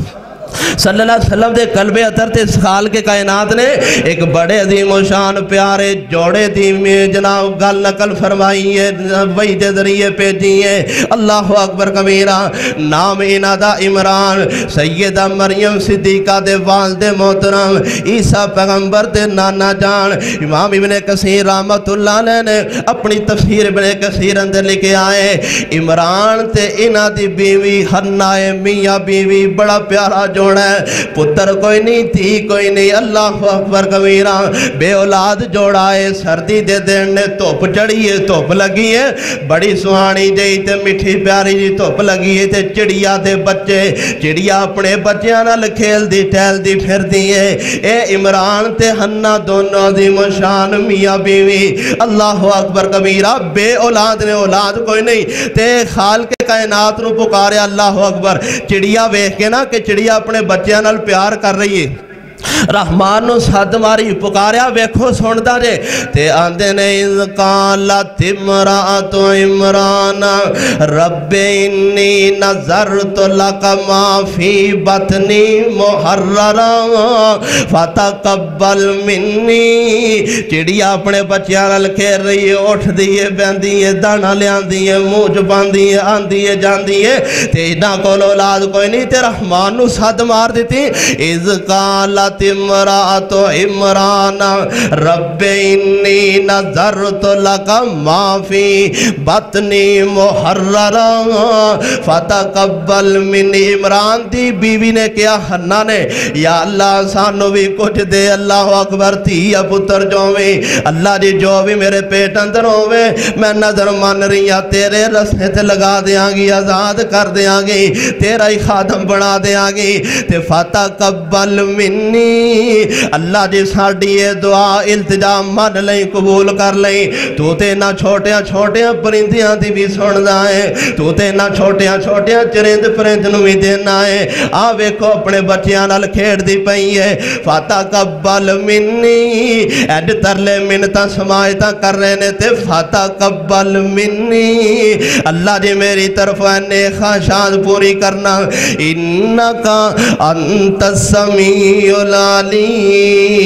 صلی اللہ علیہ وسلم دے قلب اطہر تے اس خال کے کائنات نے ایک بڑے عظیم و شان پیارے جوڑے دی میں جناب گل نقل فرمائی ہے وحی دے ذریعے پیجی ہے اللہ اکبر کبیرہ نام انہا عمران سیدہ مریم صدیقہ دے والد محترم عیسیٰ پیغمبر دے نانا جان امام ابن کثیر رحمت اللہ علیہ نے اپنی تفسیر ابن کثیر اندر لکھے آئے عمران تے انہا دی بیوی حنہ میاں بیوی بڑا پیارا جوڑا ہے پتر کوئی نہیں تھی کوئی نہیں اللہ اکبر کبیرہ بے اولاد جوڑا ہے سردی دے دینے توپ چڑھی ہے توپ لگی ہے بڑی سہانی جئی تے مٹھی پیاری جی توپ لگی ہے تے چڑیا دے بچے چڑیا اپنے بچیاں نال کھیل دی ٹھیل دی پھر دی ہے اے عمران تے حنہ دونوں دی مشان میاں بیوی اللہ اکبر کبیرہ بے اولاد نے اولاد کوئی نہیں تے خال کے کائنات نو پکارے اللہ اکبر چڑیا ویکھ کے نا کہ چڑیا اپنے بچیاں نال پیار کر رہی ہے رحمان نو صد ماری پکاریا ویکھو سندا جے تے آندے نے اذ قالت امرأۃ عمران رب انی نظرت لک ما فی بطنی محررا فتقبل منی چڑیا اپنے بچیاں نال کھیل رہی ہے اٹھ دیئے بیندی ہے دانا لیاندی ہے منہ چباندی ہے آندی ہے جاندی ہے تے نہ کول اولاد کوئی نہیں تے رحمان نو صد مار دیتی اذ قالت امرأۃ عمران رب انی نظرت لک ما فی بطنی محررا فتقبل منی عمران دی بیوی نے کیا حنہ نے یا اللہ سانو بھی کچھ دے اللہ اکبر تھی یا پتر جو میں اللہ جی جو بھی میرے پیٹ اندر ہوئے میں نظر مان رہی یا تیرے رسے تے لگا دیاں گی آزاد کر دیاں گی تیرا ہی خادم بنا دیاں گی تے فتقبل منی اللہ جی ساڑی دعا التجا من لیں قبول کر لیں تو تے نہ چھوٹیاں چھوٹیاں پرندیاں دی بھی سن دائیں تو تے نہ چھوٹیاں چھوٹیاں چرند پرند نو بھی دینا ہے آوے کو اپنے بچیاں نال کھیڑ دی پئی ہے فتقبل منی ایڈ ترلے منتا سمایتا کر رہے نے تے فتقبل منی اللہ جی میری طرف نیک خواہشات پوری کرنا انکا انت السمیع العلیم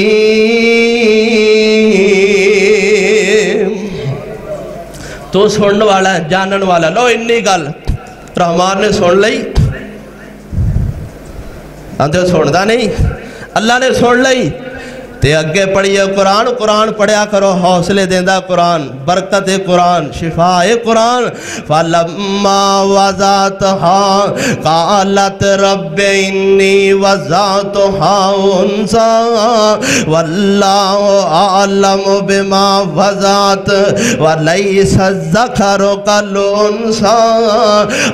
تو سنن والا ہے جانن والا لو انی گل رحمان نے سن لئی آندھے سندا نہیں اللہ نے سن لئی تے اگے پڑھیے قرآن قرآن پڑھیا کرو حوصلے دیندہ قرآن برکت قرآن شفاء قرآن فلما وضعتها قالت رب انی وضعتها انثى واللہ اعلم بما وضعت ولیس الذکر کالانثى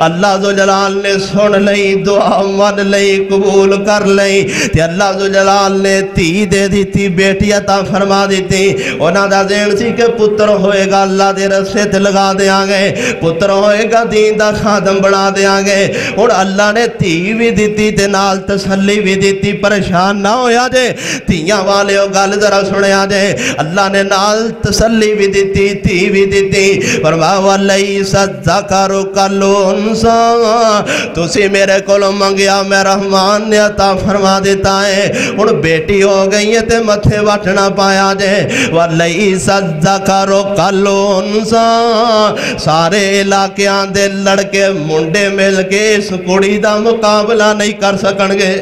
اللہ ذوالجلال نے سن لئی دعا من لئی قبول کر لئی تے اللہ ذوالجلال نے تی دے دی بیٹی عطا فرما دیتی انہاں دا ذہن سی کہ پتر ہوئے گا اللہ دے رسے تے لگا دیاں گے پتر ہوئے گا دین دا خادم بنا دیاں گے اور اللہ نے تی بھی دیتی تے نال تسلی بھی دیتی پریشان نہ ہویا جے تیاں والے ہو گل ذرا سنیا جے اللہ نے نال تسلی بھی دیتی تی بھی دیتی فرمایا وَلَيْسَ الذَّكَرُ كَالْأُنثَىٰ تسی میرے کولوں منگیا میں رحمان نے عطا فرما دیتا ہے اور بیٹی ہو گئی ہے تے متھے وٹنا پایا جے وَلَيْسَ الذَّكَرُ كَالْأُنثَىٰ سارے علاقیاں دے لڑکے منڈے مل کے اس کڑی دا مقابلہ نہیں کر سکنگے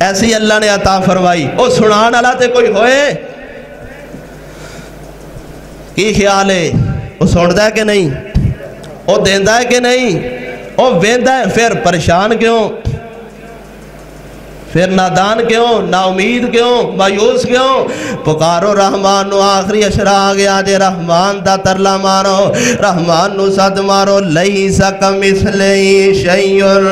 ایسی اللہ نے عطا فرمائی او سنان اللہ تے کوئی ہوئے کی خیال ہے وہ سنتا ہے کہ نہیں وہ دیندہ ہے کہ نہیں وہ ویندہ ہے پھر پریشان کیوں پھر نادان کیوں نا امید کیوں مایوس کیوں پکارو رحمان نو آخری اشرا آگیا جے رحمان دا ترلا مارو رحمان نو صد مارو لیسا کمثلی شیئر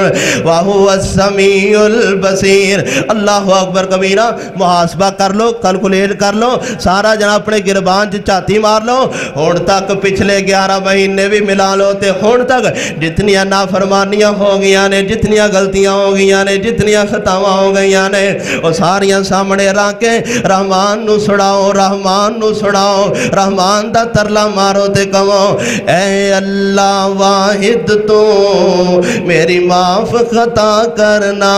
وہو السمیع البصیر اللہ اکبر کبیرہ محاسبہ کر لو کلکولیٹ کر لو سارا جنا اپنے گربان چاتی مار لو ہون تک پچھلے 11 مہینے بھی ملا لو تے ہون تک جتنیاں نافرمانیاں ہو گیا نے جتنیاں غلطیاں ہو گیا نے جتنیاں خطاواں ہو گئیاں نے وہ ساریاں سامنے راکے رحمان نو سڑاؤ رحمان نو سڑاؤ رحمان دا ترلا مارو تے کمو اے اللہ واحد تو میری معاف خطا کرنا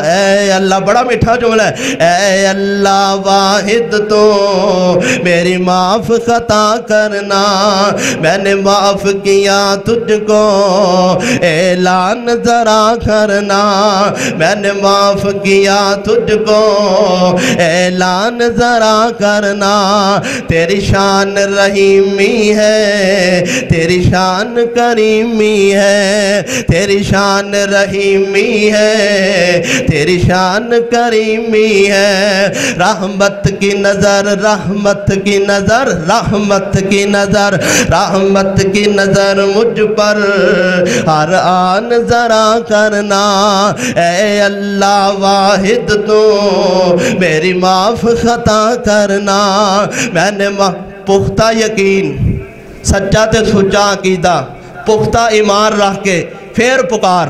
اے اللہ بڑا میٹھا جملہ ہے اے اللہ واحد تو میری معاف خطا کرنا میں نے معاف کیا تجھ کو اعلان ذرا کرنا میں نے معاف کیا تجھ کو اعلان ذرا کرنا تیری شان رحیمی ہے تیری شان کریمی ہے تیری شان رحیمی ہے تیری شان کریمی ہے رحمت کی نظر رحمت کی نظر رحمت کی نظر رحمت کی نظر مجھ پر ہر آن ذرا کرنا اے اللہ واحد تو میری معاف خطا کرنا میں نے پختہ یقین سچا تے سچا عقیدہ پختہ ایمان رکھ کے پھر پکار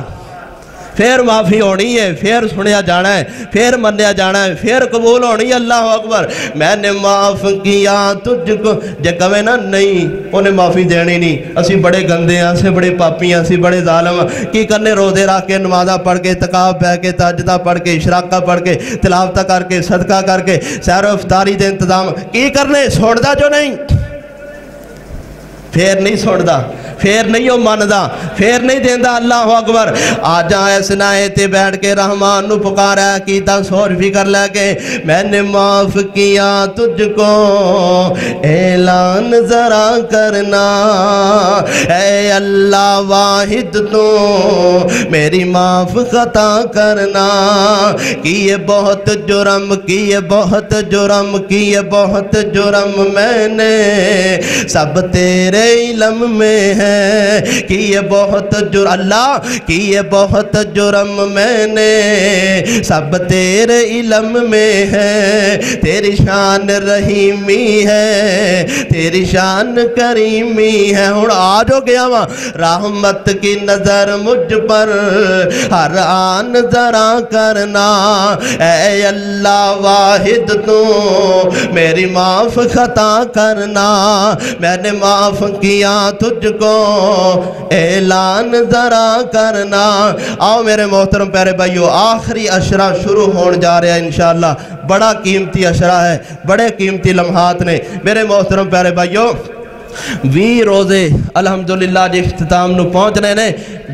پھر معافی ہونی ہے پھر سنیا جانا ہے پھر منیا جانا ہے پھر قبول ہونی ہے اللہ اکبر میں نے معاف کیا تجھ کو جے کہے نا نہیں انہیں معافی دینی نہیں اسی بڑے گندے ہیں اسی بڑے پاپی ہیں اسی بڑے ظالم ہیں کی کرنے روزے رکھ کے نمازہ پڑھ کے اعتکاف بہ کے تہجدہ پڑھ کے اشراقہ پڑھ کے تلاوتہ کر کے صدقہ کر کے سیر و افطاری دے انتظام کی کرنے چھوڑ دا جو نہیں پھر نہیں چھوڑدا پھر نہیں ہو ماندا پھر نہیں دیندہ اللہ اکبر آجا ایس نائے تے بیٹھ کے رحمان نو پکارا کیتا سور فکر لے کے میں نے معاف کیا تجھ کو اعلان ذرا کرنا اے اللہ واحد تو میری معاف خطا کرنا کیے بہت جرم کیے بہت جرم کیے بہت جرم میں نے سب تیرے علم میں ہے کیے بہت جرم اللہ کیے بہت جرم میں نے سب تیرے علم میں ہے تیری شان رحیمی ہے تیری شان کریمی ہے ہون آج ہو گیا وہاں رحمت کی نظر مجھ پر ہر آن ذرا کرنا اے اللہ واحد تو میری معاف خطا کرنا میں نے معاف کیا تجھ کو اعلان ذرا کرنا آؤ میرے محترم پیارے بھائیو آخری عشرہ شروع ہون جا رہا ہے انشاءاللہ بڑا قیمتی عشرہ ہے بڑے قیمتی لمحات نے میرے محترم پیارے بھائیو 20 روزے الحمدللہ جی اختتام نو پہنچ رہے نے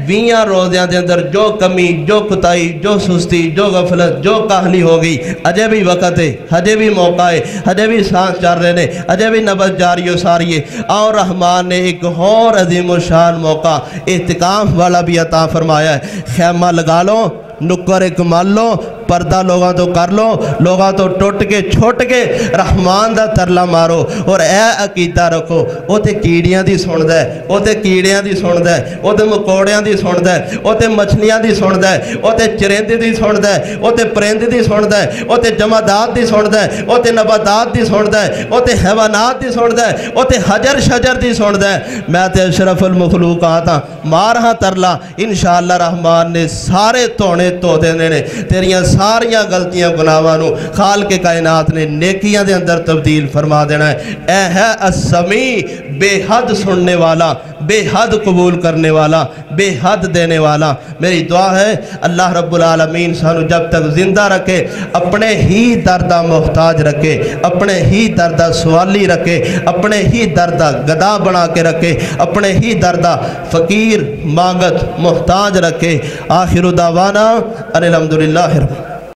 20 روزیاں دے اندر جو کمی جو کتائی جو سستی جو غفلت جو کاہلی ہو گئی اجے بھی وقت ہے اجے بھی موقع ہے اجے بھی سانس چل رہے نے اجے بھی نبض جاری و ساری ہے اور رحمان نے ایک اور عظیم و شان موقع اعتکاف والا بھی عطا فرمایا ہے خیمہ لگا لو نکر ایک مان لو پردہ لوگاں تو کر لو لوگاں تو ٹوٹ کے چھوٹ کے رحمان دا ترلا مارو اور اے عقیدہ رکھو او تے کیڑیاں دی سندا ہے او تے کیڑیاں دی سندا ہے او تے مکوڑیاں دی سندا ہے او تے مچھلیاں دی سندا ہے او تے چرندے دی سندا ہے او تے پرندے دی سندا ہے او تے جمادات دی سندا ہے او تے نباتات دی سندا ہے او تے حیوانات دی سندا ہے او تے حجر شجر دی سندا ہے میں تے اشرف المخلوقات ہاں مارہاں ترلا انشاءاللہ رحمان نے سارے تونے تو دینے نے تیریاں ساریاں غلطیاں گناہاں نو خالق کائنات نے نیکیاں دے اندر تبدیل فرما دینا ہے اے ہے السمیع بے حد سننے والا بے حد قبول کرنے والا بے حد دینے والا میری دعا ہے اللہ رب العالمین سانو جب تک زندہ رکھے اپنے ہی دردہ محتاج رکھے اپنے ہی دردہ سوالی رکھے اپنے ہی دردہ گدا بنا کے رکھے اپنے ہی دردہ فقیر مانگت محتاج رکھے آخر دعوانا ان الحمدللہ رب